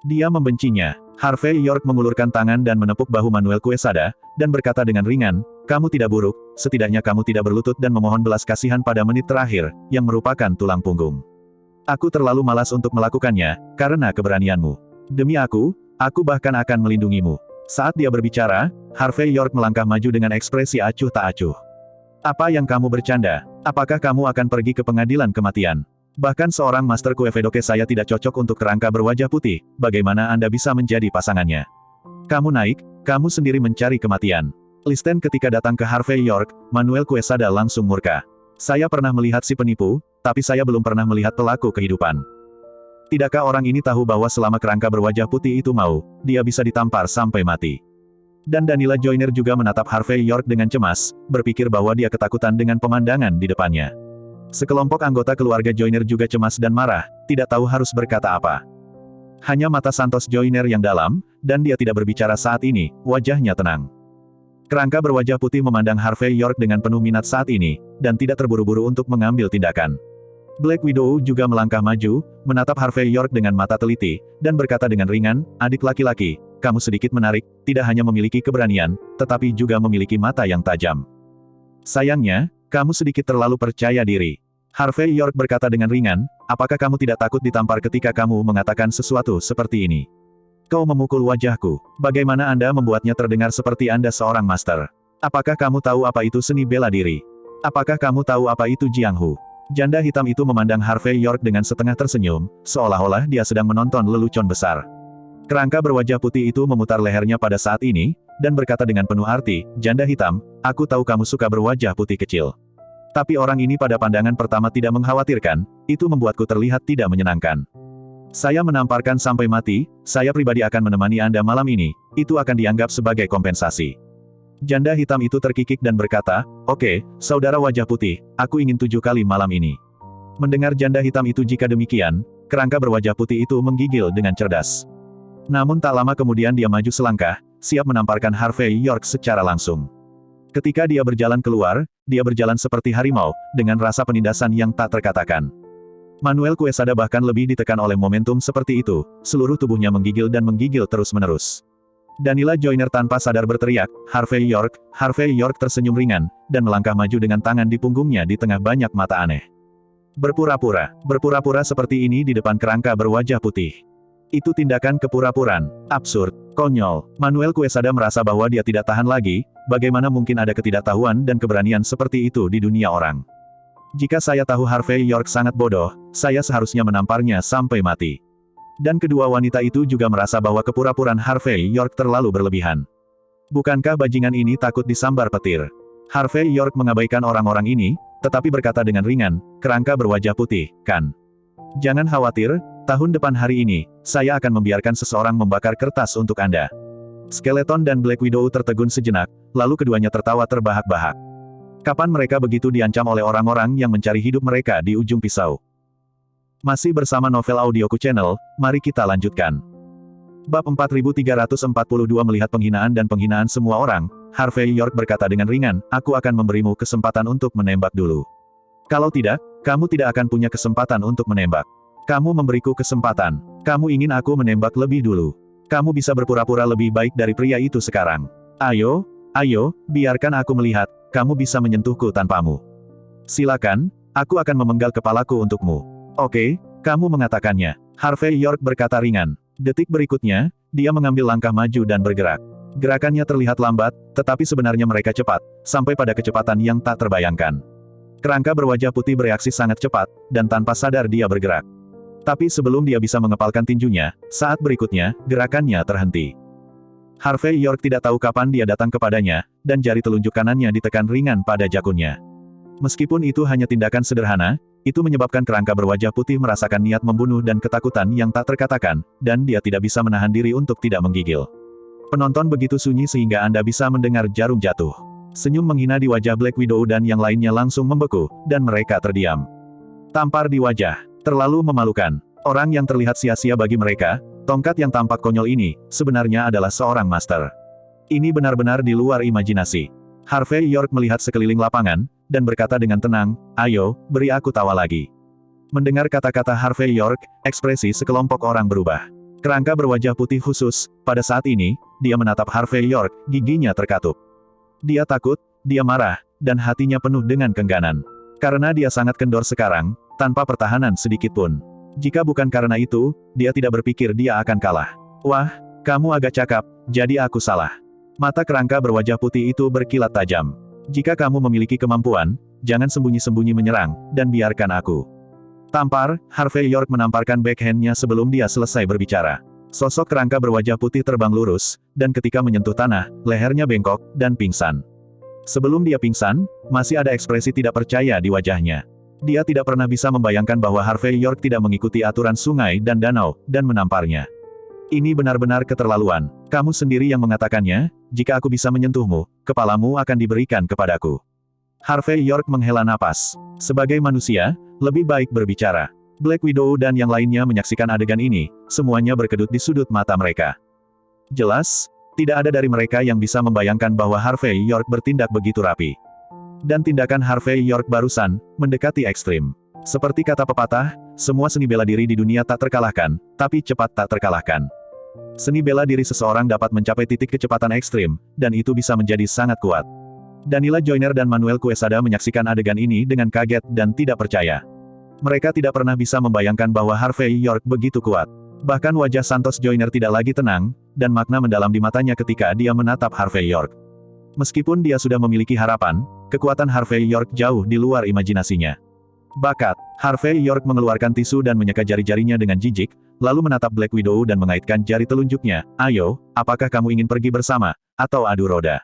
Dia membencinya. Harvey York mengulurkan tangan dan menepuk bahu Manuel Quesada, dan berkata dengan ringan, kamu tidak buruk, setidaknya kamu tidak berlutut dan memohon belas kasihan pada menit terakhir, yang merupakan tulang punggung. Aku terlalu malas untuk melakukannya, karena keberanianmu. Demi aku bahkan akan melindungimu. Saat dia berbicara, Harvey York melangkah maju dengan ekspresi acuh tak acuh. Apa yang kamu bercanda? Apakah kamu akan pergi ke pengadilan kematian? Bahkan seorang Master Kuevedoke saya tidak cocok untuk kerangka berwajah putih, bagaimana Anda bisa menjadi pasangannya? Kamu naik, kamu sendiri mencari kematian. Listen ketika datang ke Harvey York, Manuel Quesada langsung murka. Saya pernah melihat si penipu, tapi saya belum pernah melihat pelaku kehidupan. Tidakkah orang ini tahu bahwa selama kerangka berwajah putih itu mau, dia bisa ditampar sampai mati? Dan Danila Joyner juga menatap Harvey York dengan cemas, berpikir bahwa dia ketakutan dengan pemandangan di depannya. Sekelompok anggota keluarga Joyner juga cemas dan marah, tidak tahu harus berkata apa. Hanya mata Santos Joyner yang dalam, dan dia tidak berbicara saat ini, wajahnya tenang. Kerangka berwajah putih memandang Harvey York dengan penuh minat saat ini, dan tidak terburu-buru untuk mengambil tindakan. Black Widow juga melangkah maju, menatap Harvey York dengan mata teliti, dan berkata dengan ringan, adik laki-laki, kamu sedikit menarik, tidak hanya memiliki keberanian, tetapi juga memiliki mata yang tajam. Sayangnya, kamu sedikit terlalu percaya diri. Harvey York berkata dengan ringan, apakah kamu tidak takut ditampar ketika kamu mengatakan sesuatu seperti ini? Kau memukul wajahku. Bagaimana Anda membuatnya terdengar seperti Anda seorang master? Apakah kamu tahu apa itu seni bela diri? Apakah kamu tahu apa itu Jianghu? Janda hitam itu memandang Harvey York dengan setengah tersenyum, seolah-olah dia sedang menonton lelucon besar. Kerangka berwajah putih itu memutar lehernya pada saat ini, dan berkata dengan penuh arti, janda hitam, aku tahu kamu suka berwajah putih kecil. Tapi orang ini pada pandangan pertama tidak mengkhawatirkan, itu membuatku terlihat tidak menyenangkan. Saya menamparkan sampai mati, saya pribadi akan menemani Anda malam ini, itu akan dianggap sebagai kompensasi. Janda hitam itu terkikik dan berkata, oke, saudara wajah putih, aku ingin 7 kali malam ini. Mendengar janda hitam itu jika demikian, kerangka berwajah putih itu menggigil dengan cerdas. Namun tak lama kemudian dia maju selangkah, siap menamparkan Harvey York secara langsung. Ketika dia berjalan keluar, dia berjalan seperti harimau, dengan rasa penindasan yang tak terkatakan. Manuel Quesada bahkan lebih ditekan oleh momentum seperti itu, seluruh tubuhnya menggigil dan menggigil terus-menerus. Danila Joyner tanpa sadar berteriak, Harvey York tersenyum ringan, dan melangkah maju dengan tangan di punggungnya di tengah banyak mata aneh. Berpura-pura seperti ini di depan kerangka berwajah putih. Itu tindakan kepura-puraan, absurd, konyol. Manuel Quesada merasa bahwa dia tidak tahan lagi, bagaimana mungkin ada ketidaktahuan dan keberanian seperti itu di dunia orang. Jika saya tahu Harvey York sangat bodoh, saya seharusnya menamparnya sampai mati. Dan kedua wanita itu juga merasa bahwa kepura-puraan Harvey York terlalu berlebihan. Bukankah bajingan ini takut disambar petir? Harvey York mengabaikan orang-orang ini, tetapi berkata dengan ringan, kerangka berwajah putih, kan? Jangan khawatir, tahun depan hari ini, saya akan membiarkan seseorang membakar kertas untuk Anda. Skeleton dan Black Widow tertegun sejenak, lalu keduanya tertawa terbahak-bahak. Kapan mereka begitu diancam oleh orang-orang yang mencari hidup mereka di ujung pisau? Masih bersama Novel Audioku Channel, mari kita lanjutkan. Bab 4342 melihat penghinaan dan penghinaan semua orang, Harvey York berkata dengan ringan, aku akan memberimu kesempatan untuk menembak dulu. Kalau tidak, kamu tidak akan punya kesempatan untuk menembak. Kamu memberiku kesempatan. Kamu ingin aku menembak lebih dulu. Kamu bisa berpura-pura lebih baik dari pria itu sekarang. Ayo, ayo, biarkan aku melihat, kamu bisa menyentuhku tanpamu. Silakan, aku akan memenggal kepalaku untukmu. Oke, kamu mengatakannya. Harvey York berkata ringan. Detik berikutnya, dia mengambil langkah maju dan bergerak. Gerakannya terlihat lambat, tetapi sebenarnya mereka cepat, sampai pada kecepatan yang tak terbayangkan. Kerangka berwajah putih bereaksi sangat cepat, dan tanpa sadar dia bergerak. Tapi sebelum dia bisa mengepalkan tinjunya, saat berikutnya, gerakannya terhenti. Harvey York tidak tahu kapan dia datang kepadanya, dan jari telunjuk kanannya ditekan ringan pada jakunnya. Meskipun itu hanya tindakan sederhana, itu menyebabkan kerangka berwajah putih merasakan niat membunuh dan ketakutan yang tak terkatakan, dan dia tidak bisa menahan diri untuk tidak menggigil. Penonton begitu sunyi sehingga Anda bisa mendengar jarum jatuh. Senyum menghina di wajah Black Widow dan yang lainnya langsung membeku, dan mereka terdiam. Tampar di wajah. Terlalu memalukan. Orang yang terlihat sia-sia bagi mereka, tongkat yang tampak konyol ini, sebenarnya adalah seorang master. Ini benar-benar di luar imajinasi. Harvey York melihat sekeliling lapangan, dan berkata dengan tenang, ayo, beri aku tawa lagi. Mendengar kata-kata Harvey York, ekspresi sekelompok orang berubah. Kerangka berwajah putih khusus, pada saat ini, dia menatap Harvey York, giginya terkatup. Dia takut, dia marah, dan hatinya penuh dengan kengganan. Karena dia sangat kendor sekarang, tanpa pertahanan sedikit pun. Jika bukan karena itu, dia tidak berpikir dia akan kalah. Wah, kamu agak cakap, jadi aku salah. Mata kerangka berwajah putih itu berkilat tajam. Jika kamu memiliki kemampuan, jangan sembunyi-sembunyi menyerang, dan biarkan aku. Tampar, Harvey York menamparkan backhand-nya sebelum dia selesai berbicara. Sosok kerangka berwajah putih terbang lurus, dan ketika menyentuh tanah, lehernya bengkok, dan pingsan. Sebelum dia pingsan, masih ada ekspresi tidak percaya di wajahnya. Dia tidak pernah bisa membayangkan bahwa Harvey York tidak mengikuti aturan sungai dan danau, dan menamparnya. Ini benar-benar keterlaluan. Kamu sendiri yang mengatakannya, jika aku bisa menyentuhmu, kepalamu akan diberikan kepadaku. Harvey York menghela napas. Sebagai manusia, lebih baik berbicara. Black Widow dan yang lainnya menyaksikan adegan ini, semuanya berkedut di sudut mata mereka. Jelas, tidak ada dari mereka yang bisa membayangkan bahwa Harvey York bertindak begitu rapi. Dan tindakan Harvey York barusan, mendekati ekstrim. Seperti kata pepatah, semua seni bela diri di dunia tak terkalahkan, tapi cepat tak terkalahkan. Seni bela diri seseorang dapat mencapai titik kecepatan ekstrim, dan itu bisa menjadi sangat kuat. Danila Joyner dan Manuel Quesada menyaksikan adegan ini dengan kaget dan tidak percaya. Mereka tidak pernah bisa membayangkan bahwa Harvey York begitu kuat. Bahkan wajah Santos Joyner tidak lagi tenang, dan makna mendalam di matanya ketika dia menatap Harvey York. Meskipun dia sudah memiliki harapan, kekuatan Harvey York jauh di luar imajinasinya. Bakat, Harvey York mengeluarkan tisu dan menyeka jari-jarinya dengan jijik, lalu menatap Black Widow dan mengaitkan jari telunjuknya. Ayo, apakah kamu ingin pergi bersama, atau adu roda?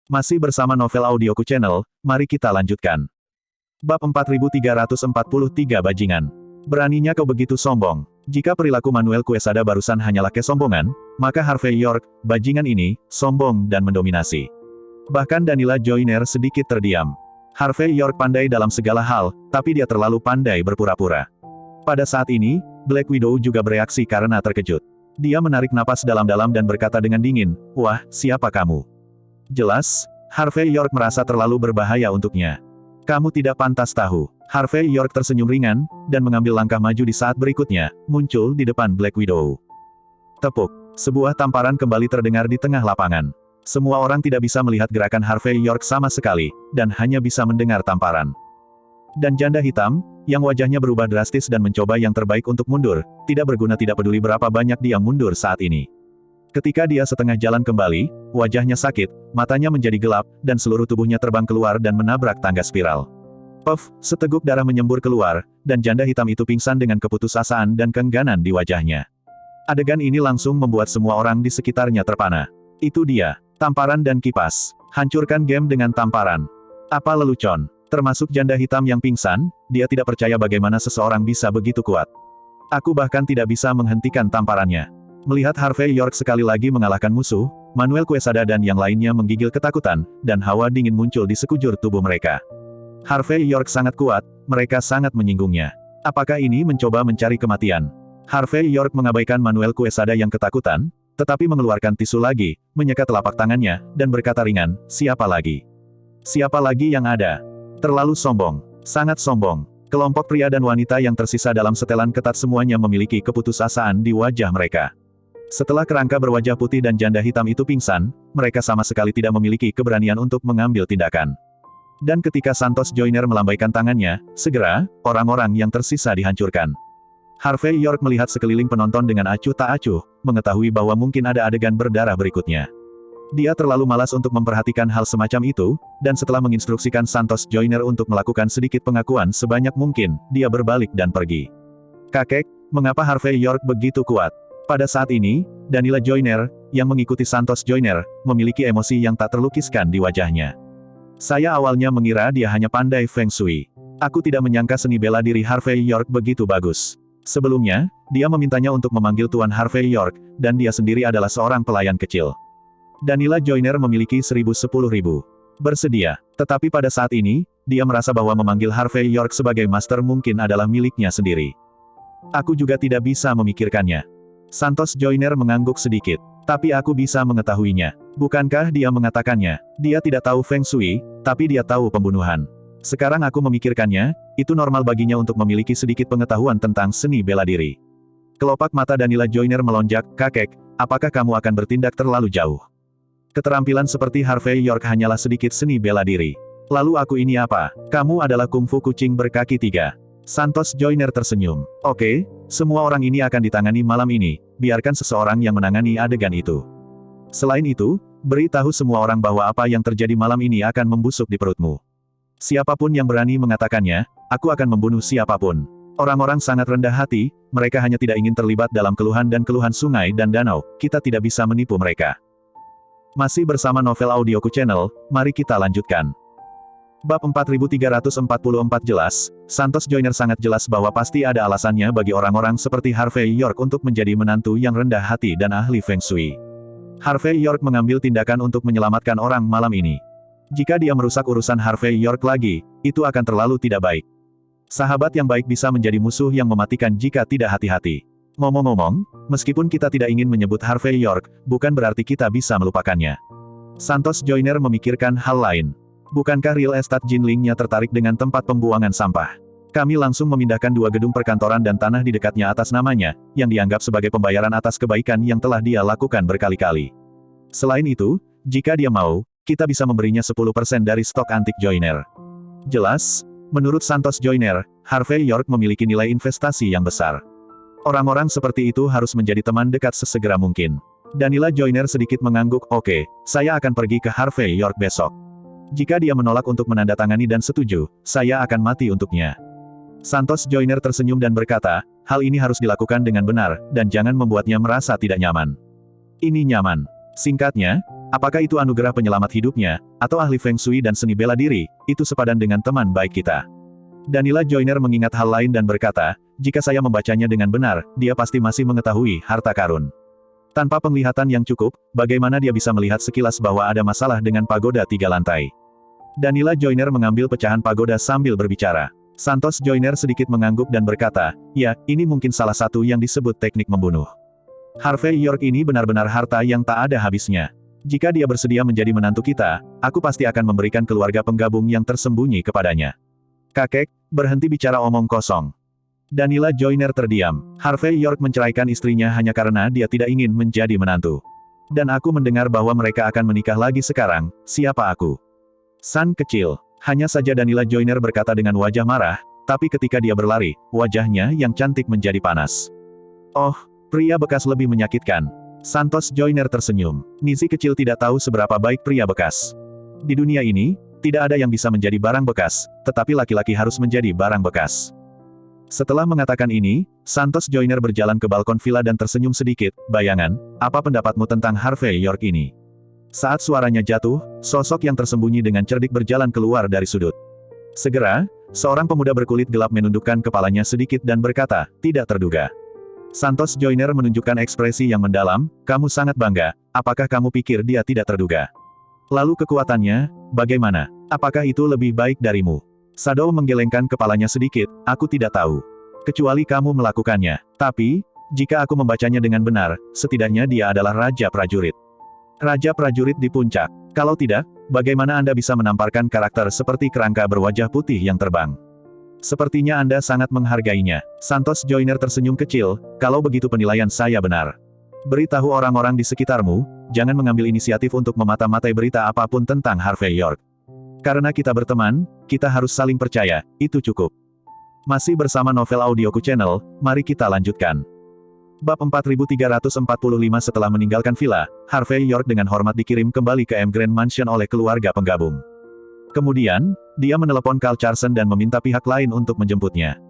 Masih bersama Novel Audioku Channel, mari kita lanjutkan. Bab 4343 Bajingan. Beraninya kau begitu sombong. Jika perilaku Manuel Quesada barusan hanyalah kesombongan, maka Harvey York, bajingan ini, sombong dan mendominasi. Bahkan Danila Joyner sedikit terdiam. Harvey York pandai dalam segala hal, tapi dia terlalu pandai berpura-pura. Pada saat ini, Black Widow juga bereaksi karena terkejut. Dia menarik napas dalam-dalam dan berkata dengan dingin, wah, siapa kamu? Jelas, Harvey York merasa terlalu berbahaya untuknya. Kamu tidak pantas tahu. Harvey York tersenyum ringan, dan mengambil langkah maju di saat berikutnya, muncul di depan Black Widow. Tepuk. Sebuah tamparan kembali terdengar di tengah lapangan. Semua orang tidak bisa melihat gerakan Harvey York sama sekali, dan hanya bisa mendengar tamparan. Dan janda hitam, yang wajahnya berubah drastis dan mencoba yang terbaik untuk mundur, tidak berguna tidak peduli berapa banyak dia mundur saat ini. Ketika dia setengah jalan kembali, wajahnya sakit, matanya menjadi gelap, dan seluruh tubuhnya terbang keluar dan menabrak tangga spiral. Puff, seteguk darah menyembur keluar, dan janda hitam itu pingsan dengan keputusasaan dan kengganan di wajahnya. Adegan ini langsung membuat semua orang di sekitarnya terpana. Itu dia. Tamparan dan kipas. Hancurkan game dengan tamparan. Apa lelucon? Termasuk janda hitam yang pingsan, dia tidak percaya bagaimana seseorang bisa begitu kuat. Aku bahkan tidak bisa menghentikan tamparannya. Melihat Harvey York sekali lagi mengalahkan musuh, Manuel Quesada dan yang lainnya menggigil ketakutan, dan hawa dingin muncul di sekujur tubuh mereka. Harvey York sangat kuat, mereka sangat menyinggungnya. Apakah ini mencoba mencari kematian? Harvey York mengabaikan Manuel Quesada yang ketakutan, tetapi mengeluarkan tisu lagi, menyeka telapak tangannya, dan berkata ringan, siapa lagi? Siapa lagi yang ada? Terlalu sombong. Sangat sombong. Kelompok pria dan wanita yang tersisa dalam setelan ketat semuanya memiliki keputusasaan di wajah mereka. Setelah kerangka berwajah putih dan janda hitam itu pingsan, mereka sama sekali tidak memiliki keberanian untuk mengambil tindakan. Dan ketika Santos Joyner melambaikan tangannya, segera, orang-orang yang tersisa dihancurkan. Harvey York melihat sekeliling penonton dengan acuh tak acuh, mengetahui bahwa mungkin ada adegan berdarah berikutnya. Dia terlalu malas untuk memperhatikan hal semacam itu, dan setelah menginstruksikan Santos Joyner untuk melakukan sedikit pengakuan sebanyak mungkin, dia berbalik dan pergi. Kakek, mengapa Harvey York begitu kuat? Pada saat ini, Danila Joyner, yang mengikuti Santos Joyner, memiliki emosi yang tak terlukiskan di wajahnya. Saya awalnya mengira dia hanya pandai Feng Shui. Aku tidak menyangka seni bela diri Harvey York begitu bagus. Sebelumnya, dia memintanya untuk memanggil Tuan Harvey York, dan dia sendiri adalah seorang pelayan kecil. Danila Joyner memiliki 1010.000. Bersedia. Tetapi pada saat ini, dia merasa bahwa memanggil Harvey York sebagai master mungkin adalah miliknya sendiri. Aku juga tidak bisa memikirkannya. Santos Joyner mengangguk sedikit. Tapi aku bisa mengetahuinya. Bukankah dia mengatakannya? Dia tidak tahu Feng Shui, tapi dia tahu pembunuhan. Sekarang aku memikirkannya, itu normal baginya untuk memiliki sedikit pengetahuan tentang seni bela diri. Kelopak mata Danila Joyner melonjak, kakek, apakah kamu akan bertindak terlalu jauh? Keterampilan seperti Harvey York hanyalah sedikit seni bela diri. Lalu aku ini apa? Kamu adalah kungfu kucing berkaki 3. Santos Joyner tersenyum. Oke, semua orang ini akan ditangani malam ini, biarkan seseorang yang menangani adegan itu. Selain itu, beritahu semua orang bahwa apa yang terjadi malam ini akan membusuk di perutmu. Siapapun yang berani mengatakannya, aku akan membunuh siapapun. Orang-orang sangat rendah hati, mereka hanya tidak ingin terlibat dalam keluhan dan keluhan sungai dan danau, kita tidak bisa menipu mereka. Masih bersama Novel Audioku Channel, mari kita lanjutkan. Bab 4344 jelas, Santos Joyner sangat jelas bahwa pasti ada alasannya bagi orang-orang seperti Harvey York untuk menjadi menantu yang rendah hati dan ahli Feng Shui. Harvey York mengambil tindakan untuk menyelamatkan orang malam ini. Jika dia merusak urusan Harvey York lagi, itu akan terlalu tidak baik. Sahabat yang baik bisa menjadi musuh yang mematikan jika tidak hati-hati. Ngomong-ngomong, meskipun kita tidak ingin menyebut Harvey York, bukan berarti kita bisa melupakannya. Santos Joyner memikirkan hal lain. Bukankah real estate Jinlingnya tertarik dengan tempat pembuangan sampah? Kami langsung memindahkan 2 gedung perkantoran dan tanah di dekatnya atas namanya, yang dianggap sebagai pembayaran atas kebaikan yang telah dia lakukan berkali-kali. Selain itu, jika dia mau, kita bisa memberinya 10% dari stok antik Joyner. Jelas, menurut Santos Joyner, Harvey York memiliki nilai investasi yang besar. Orang-orang seperti itu harus menjadi teman dekat sesegera mungkin. Danila Joyner sedikit mengangguk, oke, saya akan pergi ke Harvey York besok. Jika dia menolak untuk menandatangani dan setuju, saya akan mati untuknya. Santos Joyner tersenyum dan berkata, hal ini harus dilakukan dengan benar, dan jangan membuatnya merasa tidak nyaman. Ini nyaman. Singkatnya, apakah itu anugerah penyelamat hidupnya, atau ahli Feng Shui dan seni bela diri, itu sepadan dengan teman baik kita. Danila Joyner mengingat hal lain dan berkata, jika saya membacanya dengan benar, dia pasti masih mengetahui harta karun. Tanpa penglihatan yang cukup, bagaimana dia bisa melihat sekilas bahwa ada masalah dengan pagoda 3 lantai? Danila Joyner mengambil pecahan pagoda sambil berbicara. Santos Joyner sedikit mengangguk dan berkata, ya, ini mungkin salah satu yang disebut teknik membunuh. Harvey York ini benar-benar harta yang tak ada habisnya. Jika dia bersedia menjadi menantu kita, aku pasti akan memberikan keluarga penggabung yang tersembunyi kepadanya. Kakek, berhenti bicara omong kosong. Danila Joyner terdiam. Harvey York menceraikan istrinya hanya karena dia tidak ingin menjadi menantu. Dan aku mendengar bahwa mereka akan menikah lagi sekarang, siapa aku? San kecil. Hanya saja Danila Joyner berkata dengan wajah marah, tapi ketika dia berlari, wajahnya yang cantik menjadi panas. Oh, pria bekas lebih menyakitkan. Santos Joyner tersenyum. Nizi kecil tidak tahu seberapa baik pria bekas. Di dunia ini, tidak ada yang bisa menjadi barang bekas, tetapi laki-laki harus menjadi barang bekas. Setelah mengatakan ini, Santos Joyner berjalan ke balkon villa dan tersenyum sedikit, bayangan, apa pendapatmu tentang Harvey York ini? Saat suaranya jatuh, sosok yang tersembunyi dengan cerdik berjalan keluar dari sudut. Segera, seorang pemuda berkulit gelap menundukkan kepalanya sedikit dan berkata, tidak terduga. Santos Joyner menunjukkan ekspresi yang mendalam, kamu sangat bangga, apakah kamu pikir dia tidak terduga? Lalu kekuatannya, bagaimana? Apakah itu lebih baik darimu? Shadow menggelengkan kepalanya sedikit, aku tidak tahu. Kecuali kamu melakukannya. Tapi, jika aku membacanya dengan benar, setidaknya dia adalah Raja Prajurit. Raja Prajurit di puncak. Kalau tidak, bagaimana Anda bisa menamparkan karakter seperti kerangka berwajah putih yang terbang? Sepertinya Anda sangat menghargainya. Santos Joyner tersenyum kecil, kalau begitu penilaian saya benar. Beritahu orang-orang di sekitarmu, jangan mengambil inisiatif untuk memata-matai berita apapun tentang Harvey York. Karena kita berteman, kita harus saling percaya, itu cukup. Masih bersama Novel Audioku Channel, mari kita lanjutkan. Bab 4345. Setelah meninggalkan villa, Harvey York dengan hormat dikirim kembali ke M Grand Mansion oleh keluarga penggabung. Kemudian, dia menelepon Carl Carson dan meminta pihak lain untuk menjemputnya.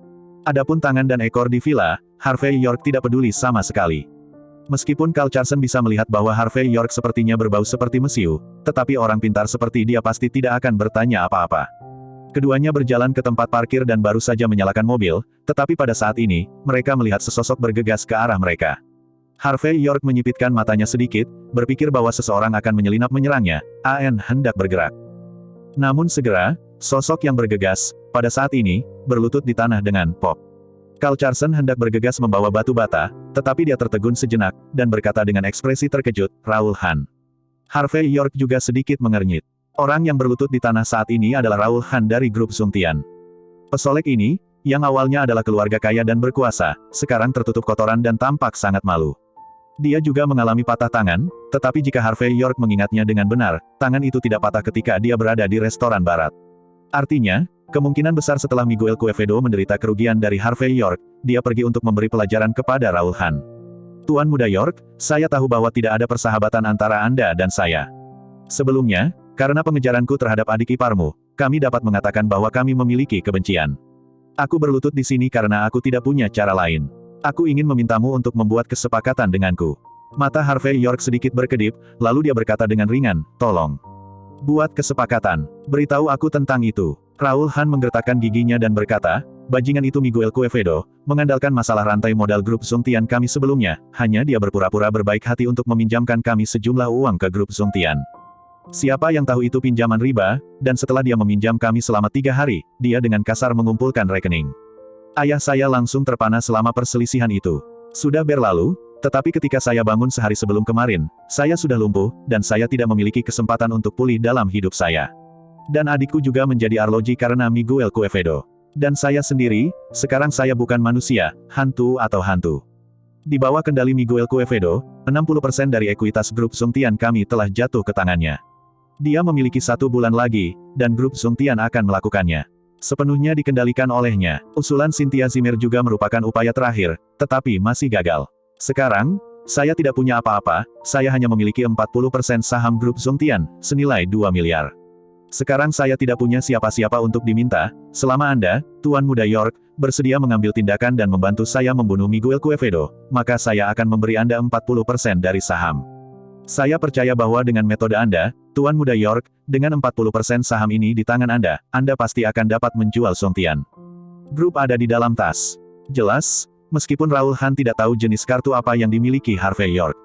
Adapun tangan dan ekor di villa, Harvey York tidak peduli sama sekali. Meskipun Carl Carson bisa melihat bahwa Harvey York sepertinya berbau seperti mesiu, tetapi orang pintar seperti dia pasti tidak akan bertanya apa-apa. Keduanya berjalan ke tempat parkir dan baru saja menyalakan mobil, tetapi pada saat ini, mereka melihat sesosok bergegas ke arah mereka. Harvey York menyipitkan matanya sedikit, berpikir bahwa seseorang akan menyelinap menyerangnya, AN hendak bergerak. Namun segera, sosok yang bergegas, pada saat ini, berlutut di tanah dengan pop. Carl Carson hendak bergegas membawa batu bata, tetapi dia tertegun sejenak, dan berkata dengan ekspresi terkejut, Raoul Han. Harvey York juga sedikit mengernyit. Orang yang berlutut di tanah saat ini adalah Raoul Han dari grup Sung Tian. Pesolek ini, yang awalnya adalah keluarga kaya dan berkuasa, sekarang tertutup kotoran dan tampak sangat malu. Dia juga mengalami patah tangan, tetapi jika Harvey York mengingatnya dengan benar, tangan itu tidak patah ketika dia berada di restoran barat. Artinya, kemungkinan besar setelah Miguel Quevedo menderita kerugian dari Harvey York, dia pergi untuk memberi pelajaran kepada Raoul Han. Tuan Muda York, saya tahu bahwa tidak ada persahabatan antara Anda dan saya. Sebelumnya, karena pengejaranku terhadap adik iparmu, kami dapat mengatakan bahwa kami memiliki kebencian. Aku berlutut di sini karena aku tidak punya cara lain. Aku ingin memintamu untuk membuat kesepakatan denganku. Mata Harvey York sedikit berkedip, lalu dia berkata dengan ringan, tolong. Buat kesepakatan. Beritahu aku tentang itu. Raoul Han menggertakkan giginya dan berkata, bajingan itu Miguel Quevedo, mengandalkan masalah rantai modal grup Sung Tian kami sebelumnya, hanya dia berpura-pura berbaik hati untuk meminjamkan kami sejumlah uang ke grup Sung Tian. Siapa yang tahu itu pinjaman riba, dan setelah dia meminjam kami selama 3 hari, dia dengan kasar mengumpulkan rekening. Ayah saya langsung terpana selama perselisihan itu. Sudah berlalu, tetapi ketika saya bangun sehari sebelum kemarin, saya sudah lumpuh, dan saya tidak memiliki kesempatan untuk pulih dalam hidup saya. Dan adikku juga menjadi arloji karena Miguel Quevedo. Dan saya sendiri, sekarang saya bukan manusia, hantu atau hantu. Di bawah kendali Miguel Quevedo, 60% dari ekuitas grup Sung Tian kami telah jatuh ke tangannya. Dia memiliki 1 bulan lagi, dan grup Sung Tian akan melakukannya. Sepenuhnya dikendalikan olehnya. Usulan Cynthia Zimmer juga merupakan upaya terakhir, tetapi masih gagal. Sekarang, saya tidak punya apa-apa, saya hanya memiliki 40% saham grup Sung Tian, senilai 2 miliar. Sekarang saya tidak punya siapa-siapa untuk diminta, selama Anda, Tuan Muda York, bersedia mengambil tindakan dan membantu saya membunuh Miguel Quevedo, maka saya akan memberi Anda 40% dari saham. Saya percaya bahwa dengan metode Anda, Tuan Muda York, dengan 40% saham ini di tangan Anda pasti akan dapat menjual Sung Tian. Grup ada di dalam tas. Jelas, meskipun Raoul Han tidak tahu jenis kartu apa yang dimiliki Harvey York.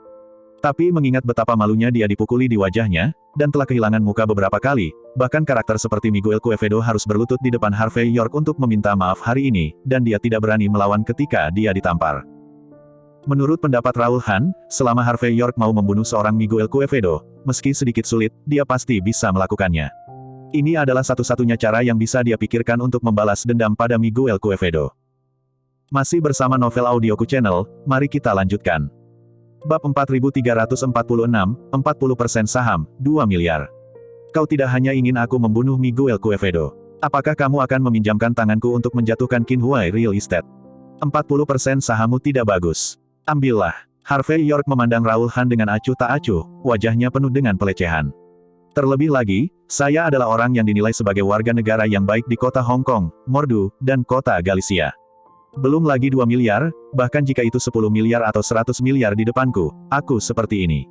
Tapi mengingat betapa malunya dia dipukuli di wajahnya, dan telah kehilangan muka beberapa kali, bahkan karakter seperti Miguel Quevedo harus berlutut di depan Harvey York untuk meminta maaf hari ini, dan dia tidak berani melawan ketika dia ditampar. Menurut pendapat Raoul Han, selama Harvey York mau membunuh seorang Miguel Quevedo, meski sedikit sulit, dia pasti bisa melakukannya. Ini adalah satu-satunya cara yang bisa dia pikirkan untuk membalas dendam pada Miguel Quevedo. Masih bersama Novel Audioku Channel, mari kita lanjutkan. Bab 4346, 40% saham, 2 miliar. Kau tidak hanya ingin aku membunuh Miguel Quevedo. Apakah kamu akan meminjamkan tanganku untuk menjatuhkan Qinhuai Real Estate? 40% sahammu tidak bagus. Ambillah. Harvey York memandang Raoul Han dengan acuh tak acuh, wajahnya penuh dengan pelecehan. Terlebih lagi, saya adalah orang yang dinilai sebagai warga negara yang baik di kota Hong Kong, Mordu, dan kota Galicia. Belum lagi 2 miliar, bahkan jika itu 10 miliar atau 100 miliar di depanku, aku seperti ini.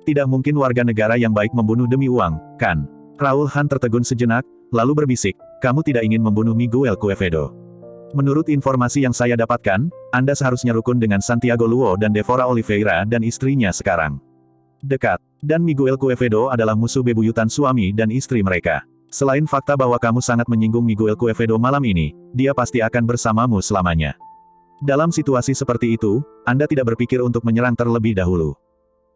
Tidak mungkin warga negara yang baik membunuh demi uang, kan? Raoul Han tertegun sejenak, lalu berbisik, kamu tidak ingin membunuh Miguel Quevedo. Menurut informasi yang saya dapatkan, Anda seharusnya rukun dengan Santiago Luo dan Devora Oliveira dan istrinya sekarang. Dekat. Dan Miguel Quevedo adalah musuh bebuyutan suami dan istri mereka. Selain fakta bahwa kamu sangat menyinggung Miguel Quevedo malam ini, dia pasti akan bersamamu selamanya. Dalam situasi seperti itu, Anda tidak berpikir untuk menyerang terlebih dahulu.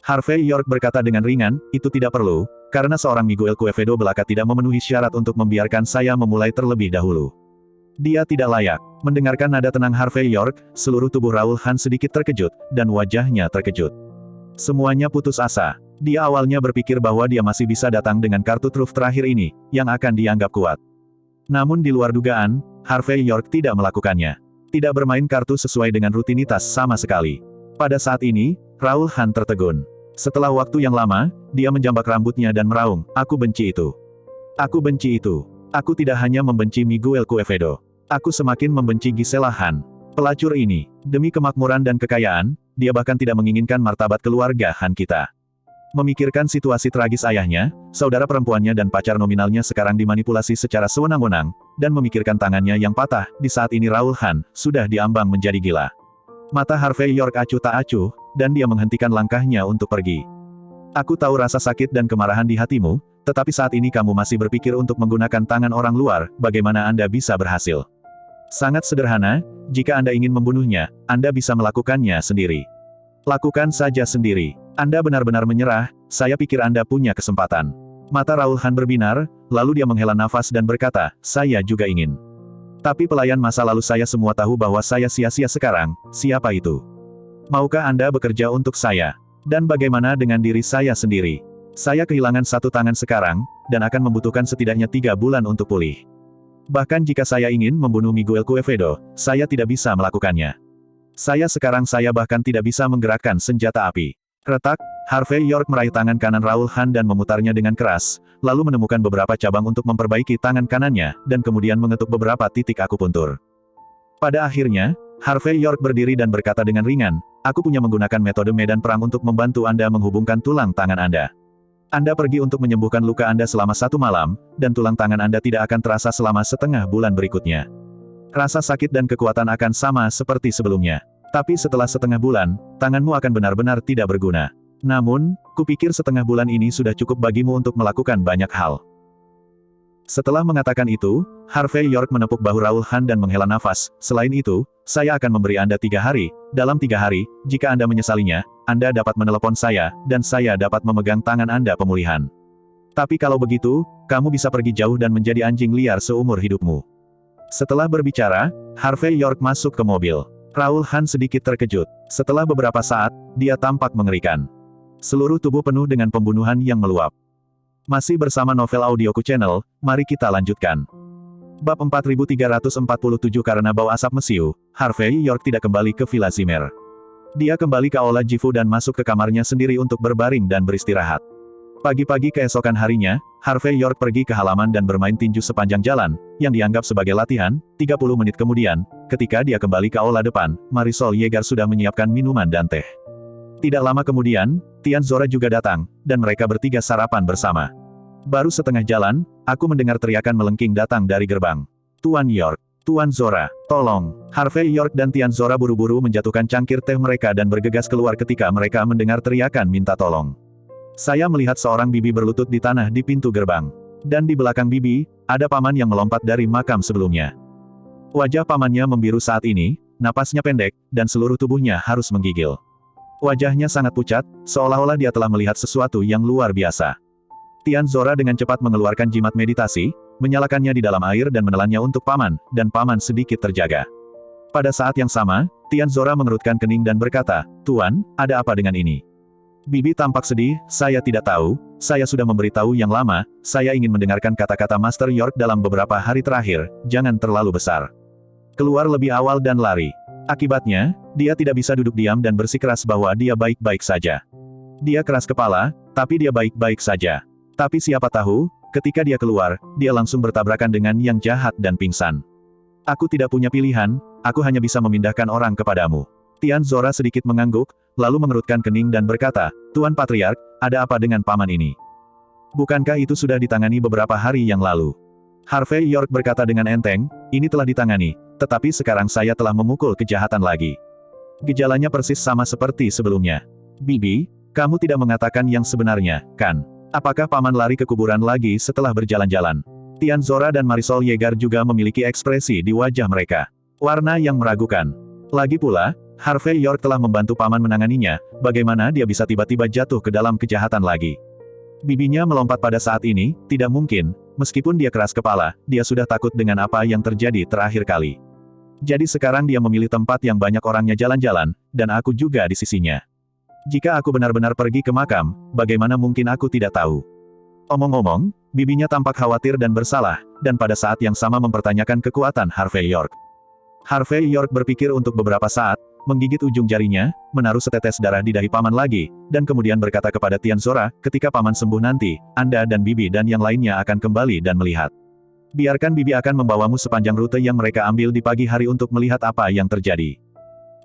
Harvey York berkata dengan ringan, itu tidak perlu, karena seorang Miguel Quevedo belaka tidak memenuhi syarat untuk membiarkan saya memulai terlebih dahulu. Dia tidak layak. Mendengarkan nada tenang Harvey York, seluruh tubuh Raoul Han sedikit terkejut, dan wajahnya terkejut. Semuanya putus asa. Dia awalnya berpikir bahwa dia masih bisa datang dengan kartu truf terakhir ini, yang akan dianggap kuat. Namun di luar dugaan, Harvey York tidak melakukannya. Tidak bermain kartu sesuai dengan rutinitas sama sekali. Pada saat ini, Raoul Han tertegun. Setelah waktu yang lama, dia menjambak rambutnya dan meraung, "Aku benci itu. Aku benci itu. Aku tidak hanya membenci Miguel Quevedo. Aku semakin membenci Gisela Han. Pelacur ini, demi kemakmuran dan kekayaan, dia bahkan tidak menginginkan martabat keluarga Han kita." Memikirkan situasi tragis ayahnya, saudara perempuannya dan pacar nominalnya sekarang dimanipulasi secara sewenang-wenang, dan memikirkan tangannya yang patah, di saat ini Raoul Han, sudah diambang menjadi gila. Mata Harvey York acuh tak acuh, dan dia menghentikan langkahnya untuk pergi. "Aku tahu rasa sakit dan kemarahan di hatimu, tetapi saat ini kamu masih berpikir untuk menggunakan tangan orang luar, bagaimana Anda bisa berhasil? Sangat sederhana, jika Anda ingin membunuhnya, Anda bisa melakukannya sendiri. Lakukan saja sendiri. Anda benar-benar menyerah, saya pikir Anda punya kesempatan." Mata Raoul Han berbinar, lalu dia menghela nafas dan berkata, "Saya juga ingin. Tapi pelayan masa lalu saya semua tahu bahwa saya sia-sia sekarang, siapa itu? Maukah Anda bekerja untuk saya? Dan bagaimana dengan diri saya sendiri? Saya kehilangan satu tangan sekarang, dan akan membutuhkan setidaknya 3 bulan untuk pulih. Bahkan jika saya ingin membunuh Miguel Quevedo, saya tidak bisa melakukannya. Saya bahkan tidak bisa menggerakkan senjata api." Retak, Harvey York meraih tangan kanan Raoul Han dan memutarnya dengan keras, lalu menemukan beberapa cabang untuk memperbaiki tangan kanannya, dan kemudian mengetuk beberapa titik akupuntur. Pada akhirnya, Harvey York berdiri dan berkata dengan ringan, "Aku punya menggunakan metode medan perang untuk membantu Anda menghubungkan tulang tangan Anda. Anda pergi untuk menyembuhkan luka Anda selama 1 malam, dan tulang tangan Anda tidak akan terasa selama setengah bulan berikutnya. Rasa sakit dan kekuatan akan sama seperti sebelumnya. Tapi setelah setengah bulan, tanganmu akan benar-benar tidak berguna. Namun, kupikir setengah bulan ini sudah cukup bagimu untuk melakukan banyak hal." Setelah mengatakan itu, Harvey York menepuk bahu Raoul Han dan menghela nafas, "Selain itu, saya akan memberi Anda 3 hari, dalam 3 hari, jika Anda menyesalinya, Anda dapat menelepon saya, dan saya dapat memegang tangan Anda pemulihan. Tapi kalau begitu, kamu bisa pergi jauh dan menjadi anjing liar seumur hidupmu." Setelah berbicara, Harvey York masuk ke mobil. Raoul Han sedikit terkejut. Setelah beberapa saat, dia tampak mengerikan. Seluruh tubuh penuh dengan pembunuhan yang meluap. Masih bersama Novel Audioku Channel, mari kita lanjutkan. Bab 4347 Karena bau asap mesiu, Harvey York tidak kembali ke Villa Zimmer. Dia kembali ke Aula Jifu dan masuk ke kamarnya sendiri untuk berbaring dan beristirahat. Pagi-pagi keesokan harinya, Harvey York pergi ke halaman dan bermain tinju sepanjang jalan, yang dianggap sebagai latihan. 30 menit kemudian, ketika dia kembali ke aula depan, Marisol Yeager sudah menyiapkan minuman dan teh. Tidak lama kemudian, Tian Zora juga datang, dan mereka bertiga sarapan bersama. Baru setengah jalan, aku mendengar teriakan melengking datang dari gerbang. "Tuan York! Tuan Zora! Tolong!" Harvey York dan Tian Zora buru-buru menjatuhkan cangkir teh mereka dan bergegas keluar ketika mereka mendengar teriakan minta tolong. Saya melihat seorang bibi berlutut di tanah di pintu gerbang. Dan di belakang bibi, ada paman yang melompat dari makam sebelumnya. Wajah pamannya membiru saat ini, napasnya pendek, dan seluruh tubuhnya harus menggigil. Wajahnya sangat pucat, seolah-olah dia telah melihat sesuatu yang luar biasa. Tian Zora dengan cepat mengeluarkan jimat meditasi, menyalakannya di dalam air dan menelannya untuk paman, dan paman sedikit terjaga. Pada saat yang sama, Tian Zora mengerutkan kening dan berkata, "Tuan, ada apa dengan ini?" Bibi tampak sedih, "Saya tidak tahu, saya sudah memberitahu yang lama, saya ingin mendengarkan kata-kata Master York dalam beberapa hari terakhir, jangan terlalu besar. Keluar lebih awal dan lari." Akibatnya, dia tidak bisa duduk diam dan bersikeras bahwa dia baik-baik saja. Dia keras kepala, tapi dia baik-baik saja. Tapi siapa tahu, ketika dia keluar, dia langsung bertabrakan dengan yang jahat dan pingsan. "Aku tidak punya pilihan, aku hanya bisa memindahkan orang kepadamu." Tian Zora sedikit mengangguk, lalu mengerutkan kening dan berkata, "Tuan Patriark, ada apa dengan paman ini? Bukankah itu sudah ditangani beberapa hari yang lalu?" Harvey York berkata dengan enteng, "Ini telah ditangani, tetapi sekarang saya telah memukul kejahatan lagi. Gejalanya persis sama seperti sebelumnya." "Bibi, kamu tidak mengatakan yang sebenarnya, kan? Apakah paman lari ke kuburan lagi setelah berjalan-jalan?" Tian Zora dan Marisol Yeager juga memiliki ekspresi di wajah mereka. Warna yang meragukan. Lagi pula, Harvey York telah membantu paman menanganinya, bagaimana dia bisa tiba-tiba jatuh ke dalam kejahatan lagi? Bibinya melompat pada saat ini, tidak mungkin, meskipun dia keras kepala, dia sudah takut dengan apa yang terjadi terakhir kali. Jadi sekarang dia memilih tempat yang banyak orangnya jalan-jalan, dan aku juga di sisinya. Jika aku benar-benar pergi ke makam, bagaimana mungkin aku tidak tahu? Omong-omong, bibinya tampak khawatir dan bersalah, dan pada saat yang sama mempertanyakan kekuatan Harvey York. Harvey York berpikir untuk beberapa saat, menggigit ujung jarinya, menaruh setetes darah di dahi paman lagi, dan kemudian berkata kepada Tian Zora, ketika paman sembuh nanti, Anda dan bibi dan yang lainnya akan kembali dan melihat. Biarkan bibi akan membawamu sepanjang rute yang mereka ambil di pagi hari untuk melihat apa yang terjadi.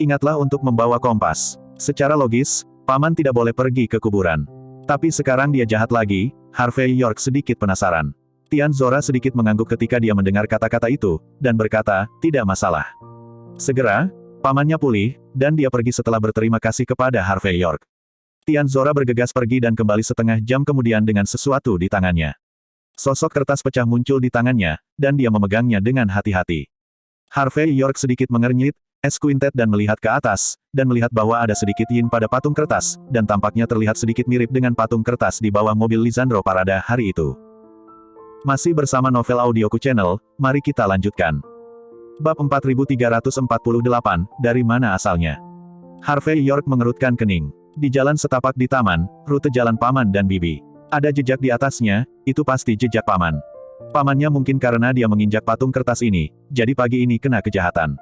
Ingatlah untuk membawa kompas. Secara logis, paman tidak boleh pergi ke kuburan. Tapi sekarang dia jahat lagi, Harvey York sedikit penasaran. Tian Zora sedikit mengangguk ketika dia mendengar kata-kata itu, dan berkata, tidak masalah. Segera, pamannya pulih, dan dia pergi setelah berterima kasih kepada Harvey York. Tian Zora bergegas pergi dan kembali setengah jam kemudian dengan sesuatu di tangannya. Sosok kertas pecah muncul di tangannya, dan dia memegangnya dengan hati-hati. Harvey York sedikit mengernyit, esquintet dan melihat ke atas, dan melihat bahwa ada sedikit yin pada patung kertas, dan tampaknya terlihat sedikit mirip dengan patung kertas di bawah mobil Lisandro Parada hari itu. Masih bersama Novel Audioku Channel, mari kita lanjutkan. Bab 4348, dari mana asalnya? Harvey York mengerutkan kening. Di jalan setapak di taman, rute jalan paman dan bibi. Ada jejak di atasnya, itu pasti jejak paman. Pamannya mungkin karena dia menginjak patung kertas ini, jadi pagi ini kena kejahatan.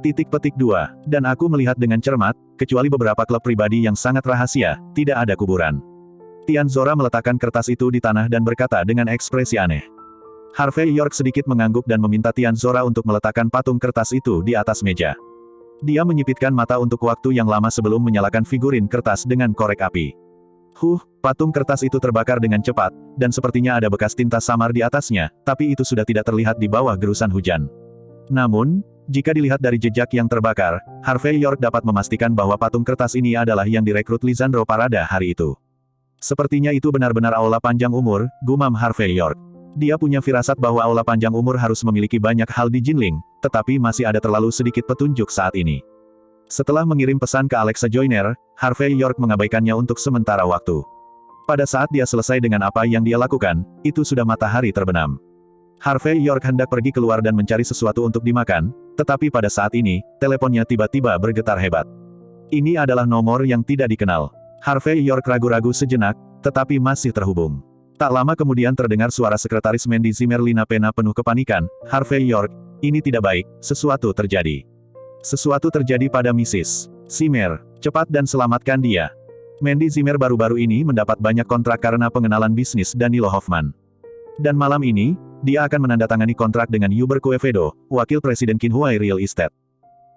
Titik petik 2, dan aku melihat dengan cermat, kecuali beberapa klub pribadi yang sangat rahasia, tidak ada kuburan. Tian Zora meletakkan kertas itu di tanah dan berkata dengan ekspresi aneh. Harvey York sedikit mengangguk dan meminta Tian Zora untuk meletakkan patung kertas itu di atas meja. Dia menyipitkan mata untuk waktu yang lama sebelum menyalakan figurin kertas dengan korek api. Patung kertas itu terbakar dengan cepat, dan sepertinya ada bekas tinta samar di atasnya, tapi itu sudah tidak terlihat di bawah gerusan hujan. Namun, jika dilihat dari jejak yang terbakar, Harvey York dapat memastikan bahwa patung kertas ini adalah yang direkrut Lisandro Parada hari itu. Sepertinya itu benar-benar aula panjang umur, gumam Harvey York. Dia punya firasat bahwa aula panjang umur harus memiliki banyak hal di Jinling, tetapi masih ada terlalu sedikit petunjuk saat ini. Setelah mengirim pesan ke Alexa Joyner, Harvey York mengabaikannya untuk sementara waktu. Pada saat dia selesai dengan apa yang dia lakukan, itu sudah matahari terbenam. Harvey York hendak pergi keluar dan mencari sesuatu untuk dimakan, tetapi pada saat ini, teleponnya tiba-tiba bergetar hebat. Ini adalah nomor yang tidak dikenal. Harvey York ragu-ragu sejenak, tetapi masih terhubung. Tak lama kemudian terdengar suara sekretaris Mandy Zimmer Lina Pena penuh kepanikan, Harvey York, ini tidak baik, sesuatu terjadi. Sesuatu terjadi pada Mrs. Zimmer, cepat dan selamatkan dia. Mandy Zimmer baru-baru ini mendapat banyak kontrak karena pengenalan bisnis Danilo Hoffman. Dan malam ini, dia akan menandatangani kontrak dengan Hubert Quevedo, wakil presiden Qinhuai Real Estate.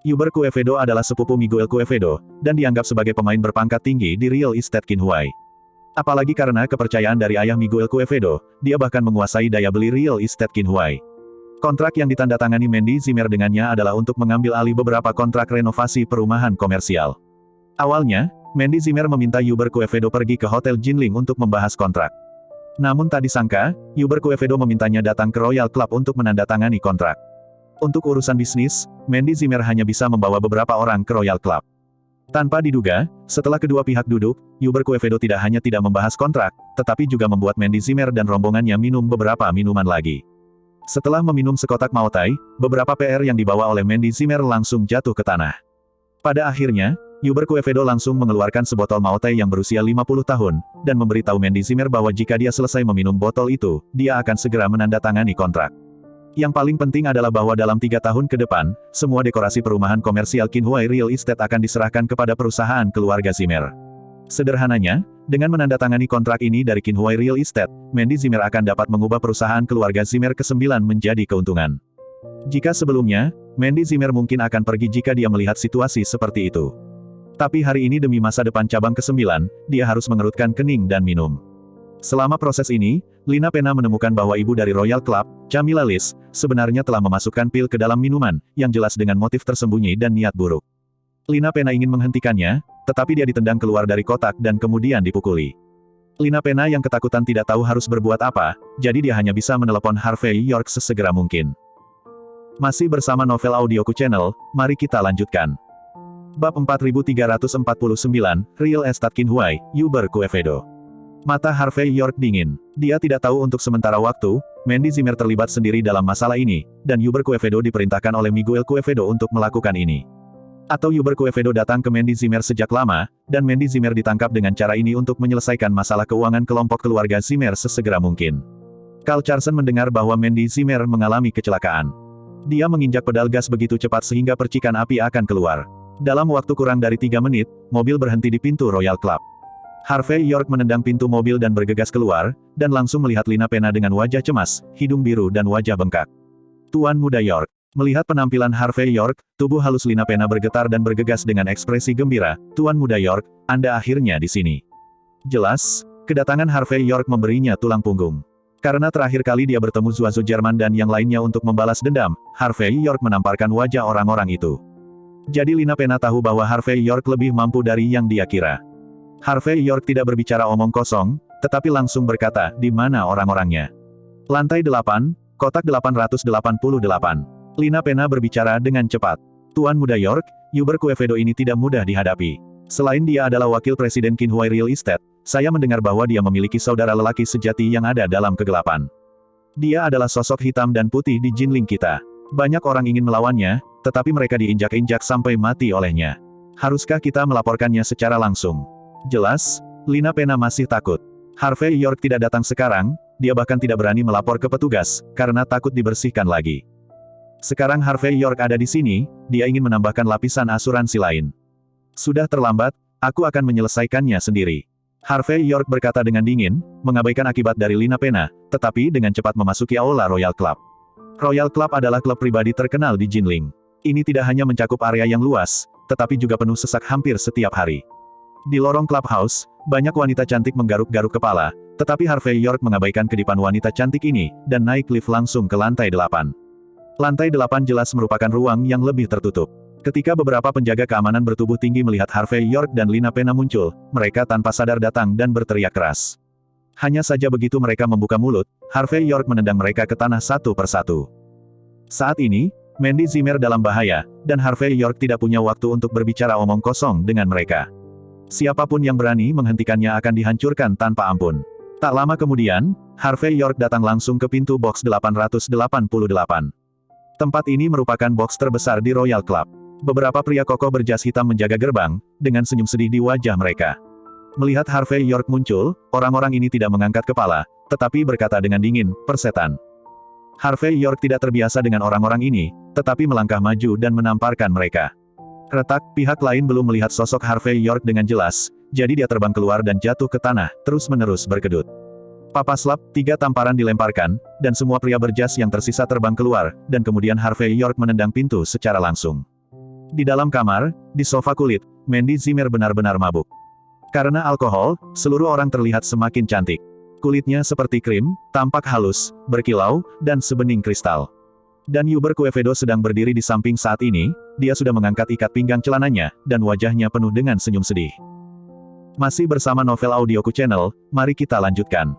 Hubert Quevedo adalah sepupu Miguel Quevedo, dan dianggap sebagai pemain berpangkat tinggi di Real Estate Qinhuai. Apalagi karena kepercayaan dari ayah Miguel Quevedo, dia bahkan menguasai daya beli Real Estate Qinhuai. Kontrak yang ditandatangani Mandy Zimmer dengannya adalah untuk mengambil alih beberapa kontrak renovasi perumahan komersial. Awalnya, Mandy Zimmer meminta Hubert Quevedo pergi ke Hotel Jinling untuk membahas kontrak. Namun tak disangka, Hubert Quevedo memintanya datang ke Royal Club untuk menandatangani kontrak. Untuk urusan bisnis, Mandy Zimmer hanya bisa membawa beberapa orang ke Royal Club. Tanpa diduga, setelah kedua pihak duduk, Hubert Quevedo tidak hanya tidak membahas kontrak, tetapi juga membuat Mandy Zimmer dan rombongannya minum beberapa minuman lagi. Setelah meminum sekotak Mautai, beberapa PR yang dibawa oleh Mandy Zimmer langsung jatuh ke tanah. Pada akhirnya, Hubert Quevedo langsung mengeluarkan sebotol Mautai yang berusia 50 tahun, dan memberitahu Mandy Zimmer bahwa jika dia selesai meminum botol itu, dia akan segera menandatangani kontrak. Yang paling penting adalah bahwa dalam 3 tahun ke depan, semua dekorasi perumahan komersial Qinhuai Real Estate akan diserahkan kepada perusahaan keluarga Zimmer. Sederhananya, dengan menandatangani kontrak ini dari Qinhuai Real Estate, Mandy Zimmer akan dapat mengubah perusahaan keluarga Zimmer ke-9 menjadi keuntungan. Jika sebelumnya, Mandy Zimmer mungkin akan pergi jika dia melihat situasi seperti itu. Tapi hari ini demi masa depan cabang ke-9, dia harus mengerutkan kening dan minum. Selama proses ini, Lina Pena menemukan bahwa ibu dari Royal Club, Camilla Liz, sebenarnya telah memasukkan pil ke dalam minuman, yang jelas dengan motif tersembunyi dan niat buruk. Lina Pena ingin menghentikannya, tetapi dia ditendang keluar dari kotak dan kemudian dipukuli. Lina Pena yang ketakutan tidak tahu harus berbuat apa, jadi dia hanya bisa menelepon Harvey York sesegera mungkin. Masih bersama Novel Audioku Channel, mari kita lanjutkan. Bab 4349, Real Estate Qinhuai, Hubert Quevedo. Mata Harvey York dingin. Dia tidak tahu untuk sementara waktu, Mandy Zimmer terlibat sendiri dalam masalah ini, dan Hubert Quevedo diperintahkan oleh Miguel Quevedo untuk melakukan ini. Atau Hubert Quevedo datang ke Mandy Zimmer sejak lama, dan Mandy Zimmer ditangkap dengan cara ini untuk menyelesaikan masalah keuangan kelompok keluarga Zimmer sesegera mungkin. Carl Carson mendengar bahwa Mandy Zimmer mengalami kecelakaan. Dia menginjak pedal gas begitu cepat sehingga percikan api akan keluar. Dalam waktu kurang dari 3 menit, mobil berhenti di pintu Royal Club. Harvey York menendang pintu mobil dan bergegas keluar, dan langsung melihat Lina Pena dengan wajah cemas, hidung biru dan wajah bengkak. Tuan Muda York. Melihat penampilan Harvey York, tubuh halus Lina Pena bergetar dan bergegas dengan ekspresi gembira. Tuan Muda York, Anda akhirnya di sini. Jelas, kedatangan Harvey York memberinya tulang punggung. Karena terakhir kali dia bertemu Zuazo Jerman dan yang lainnya untuk membalas dendam, Harvey York menamparkan wajah orang-orang itu. Jadi Lina Pena tahu bahwa Harvey York lebih mampu dari yang dia kira. Harvey York tidak berbicara omong kosong, tetapi langsung berkata, di mana orang-orangnya? Lantai 8, kotak 888. Lina Pena berbicara dengan cepat. Tuan Muda York, Hubert Quevedo ini tidak mudah dihadapi. Selain dia adalah wakil presiden Qinhuai Real Estate, saya mendengar bahwa dia memiliki saudara lelaki sejati yang ada dalam kegelapan. Dia adalah sosok hitam dan putih di Jinling kita. Banyak orang ingin melawannya, tetapi mereka diinjak-injak sampai mati olehnya. Haruskah kita melaporkannya secara langsung? Jelas, Lina Pena masih takut. Harvey York tidak datang sekarang, dia bahkan tidak berani melapor ke petugas, karena takut dibersihkan lagi. Sekarang Harvey York ada di sini, dia ingin menambahkan lapisan asuransi lain. Sudah terlambat, aku akan menyelesaikannya sendiri. Harvey York berkata dengan dingin, mengabaikan akibat dari Lina Pena, tetapi dengan cepat memasuki aula Royal Club. Royal Club adalah klub pribadi terkenal di Jinling. Ini tidak hanya mencakup area yang luas, tetapi juga penuh sesak hampir setiap hari. Di lorong clubhouse, banyak wanita cantik menggaruk-garuk kepala, tetapi Harvey York mengabaikan kedipan wanita cantik ini, dan naik lift langsung ke lantai 8. Lantai 8 jelas merupakan ruang yang lebih tertutup. Ketika beberapa penjaga keamanan bertubuh tinggi melihat Harvey York dan Lina Pena muncul, mereka tanpa sadar datang dan berteriak keras. Hanya saja begitu mereka membuka mulut, Harvey York menendang mereka ke tanah satu persatu. Saat ini, Mandy Zimmer dalam bahaya, dan Harvey York tidak punya waktu untuk berbicara omong kosong dengan mereka. Siapapun yang berani menghentikannya akan dihancurkan tanpa ampun. Tak lama kemudian, Harvey York datang langsung ke pintu box 888. Tempat ini merupakan box terbesar di Royal Club. Beberapa pria kokoh berjas hitam menjaga gerbang, dengan senyum sedih di wajah mereka. Melihat Harvey York muncul, orang-orang ini tidak mengangkat kepala, tetapi berkata dengan dingin, persetan. Harvey York tidak terbiasa dengan orang-orang ini, tetapi melangkah maju dan menamparkan mereka. Retak, pihak lain belum melihat sosok Harvey York dengan jelas, jadi dia terbang keluar dan jatuh ke tanah, terus-menerus berkedut. Papaslap, 3 tamparan dilemparkan, dan semua pria berjas yang tersisa terbang keluar, dan kemudian Harvey York menendang pintu secara langsung. Di dalam kamar, di sofa kulit, Mandy Zimmer benar-benar mabuk. Karena alkohol, seluruh orang terlihat semakin cantik. Kulitnya seperti krim, tampak halus, berkilau, dan sebening kristal. Dan Hubert Quevedo sedang berdiri di samping saat ini, dia sudah mengangkat ikat pinggang celananya, dan wajahnya penuh dengan senyum sedih. Masih bersama Novel Audioku Channel, mari kita lanjutkan.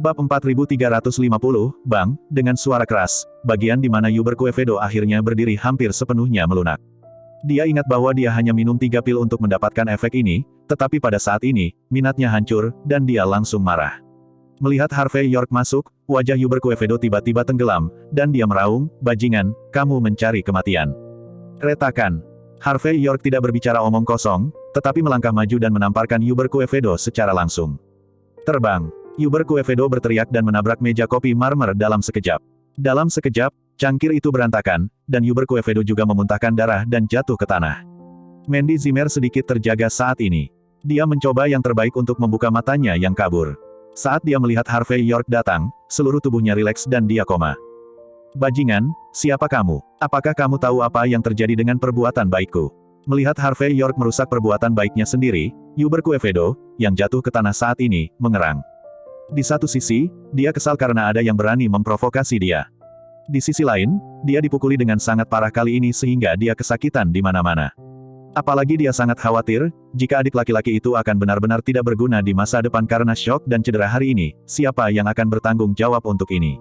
Bab 4350, Bang, dengan suara keras, bagian di mana Hubert Quevedo akhirnya berdiri hampir sepenuhnya melunak. Dia ingat bahwa dia hanya minum 3 pil untuk mendapatkan efek ini, tetapi pada saat ini, minatnya hancur, dan dia langsung marah. Melihat Harvey York masuk, wajah Hubert Quevedo tiba-tiba tenggelam, dan dia meraung, bajingan, kamu mencari kematian. Retakan. Harvey York tidak berbicara omong kosong, tetapi melangkah maju dan menamparkan Hubert Quevedo secara langsung. Terbang. Hubert Quevedo berteriak dan menabrak meja kopi marmer dalam sekejap. Dalam sekejap, cangkir itu berantakan, dan Hubert Quevedo juga memuntahkan darah dan jatuh ke tanah. Mandy Zimmer sedikit terjaga saat ini. Dia mencoba yang terbaik untuk membuka matanya yang kabur. Saat dia melihat Harvey York datang, seluruh tubuhnya rileks dan dia koma. Bajingan, siapa kamu? Apakah kamu tahu apa yang terjadi dengan perbuatan baikku? Melihat Harvey York merusak perbuatan baiknya sendiri, Hubert Quevedo, yang jatuh ke tanah saat ini, mengerang. Di satu sisi, dia kesal karena ada yang berani memprovokasi dia. Di sisi lain, dia dipukuli dengan sangat parah kali ini sehingga dia kesakitan di mana-mana. Apalagi dia sangat khawatir, jika adik laki-laki itu akan benar-benar tidak berguna di masa depan karena syok dan cedera hari ini, siapa yang akan bertanggung jawab untuk ini?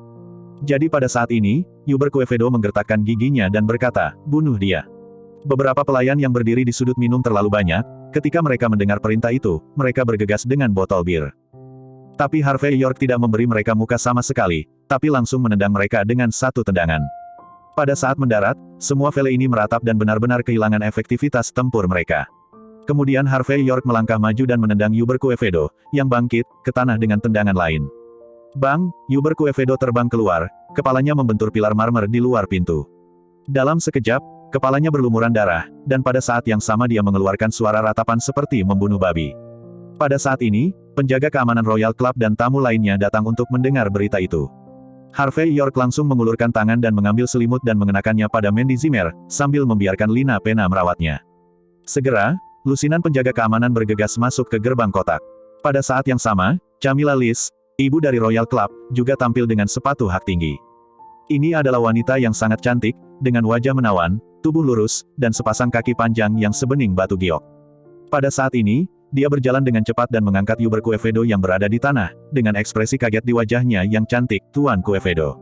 Jadi pada saat ini, Hubert Quevedo menggertakkan giginya dan berkata, bunuh dia. Beberapa pelayan yang berdiri di sudut minum terlalu banyak, ketika mereka mendengar perintah itu, mereka bergegas dengan botol bir. Tapi Harvey York tidak memberi mereka muka sama sekali, tapi langsung menendang mereka dengan satu tendangan. Pada saat mendarat, semua vele ini meratap dan benar-benar kehilangan efektivitas tempur mereka. Kemudian Harvey York melangkah maju dan menendang Yuber Quevedo, yang bangkit, ke tanah dengan tendangan lain. Bang, Yuber Quevedo terbang keluar, kepalanya membentur pilar marmer di luar pintu. Dalam sekejap, kepalanya berlumuran darah, dan pada saat yang sama dia mengeluarkan suara ratapan seperti membunuh babi. Pada saat ini, penjaga keamanan Royal Club dan tamu lainnya datang untuk mendengar berita itu. Harvey York langsung mengulurkan tangan dan mengambil selimut dan mengenakannya pada Mandy Zimmer, sambil membiarkan Lina Pena merawatnya. Segera, lusinan penjaga keamanan bergegas masuk ke gerbang kotak. Pada saat yang sama, Camilla Liz, ibu dari Royal Club, juga tampil dengan sepatu hak tinggi. Ini adalah wanita yang sangat cantik, dengan wajah menawan, tubuh lurus, dan sepasang kaki panjang yang sebening batu giok. Pada saat ini, dia berjalan dengan cepat dan mengangkat Yuber Quevedo yang berada di tanah, dengan ekspresi kaget di wajahnya yang cantik, Tuan Quevedo.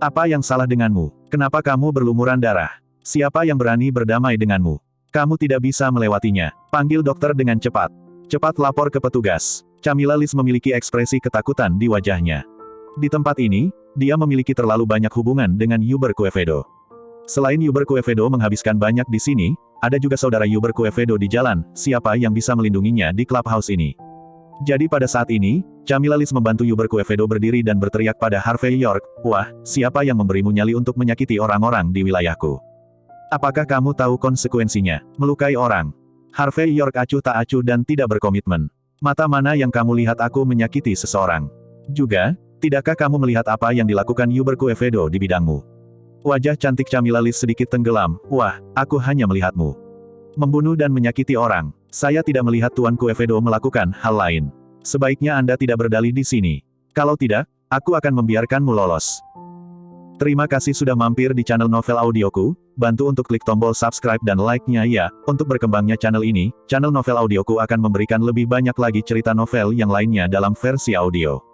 Apa yang salah denganmu? Kenapa kamu berlumuran darah? Siapa yang berani berdamai denganmu? Kamu tidak bisa melewatinya. Panggil dokter dengan cepat. Cepat lapor ke petugas. Camilla Liz memiliki ekspresi ketakutan di wajahnya. Di tempat ini, dia memiliki terlalu banyak hubungan dengan Yuber Quevedo. Selain Yuber Quevedo menghabiskan banyak di sini, ada juga saudara Yuber Quevedo di jalan, siapa yang bisa melindunginya di clubhouse ini. Jadi pada saat ini, Camilla Liz membantu Yuber Quevedo berdiri dan berteriak pada Harvey York, "Wah, siapa yang memberimu nyali untuk menyakiti orang-orang di wilayahku? Apakah kamu tahu konsekuensinya? Melukai orang." Harvey York acuh tak acuh dan tidak berkomitmen. Mata mana yang kamu lihat aku menyakiti seseorang? Juga, tidakkah kamu melihat apa yang dilakukan Yuber Quevedo di bidangmu? Wajah cantik Camilla Liz sedikit tenggelam. Wah, aku hanya melihatmu membunuh dan menyakiti orang. Saya tidak melihat Tuan Quevedo melakukan hal lain. Sebaiknya Anda tidak berdalih di sini. Kalau tidak, aku akan membiarkanmu lolos. Terima kasih sudah mampir di channel Novel Audioku. Bantu untuk klik tombol subscribe dan like-nya ya. Untuk berkembangnya channel ini, channel Novel Audioku akan memberikan lebih banyak lagi cerita novel yang lainnya dalam versi audio.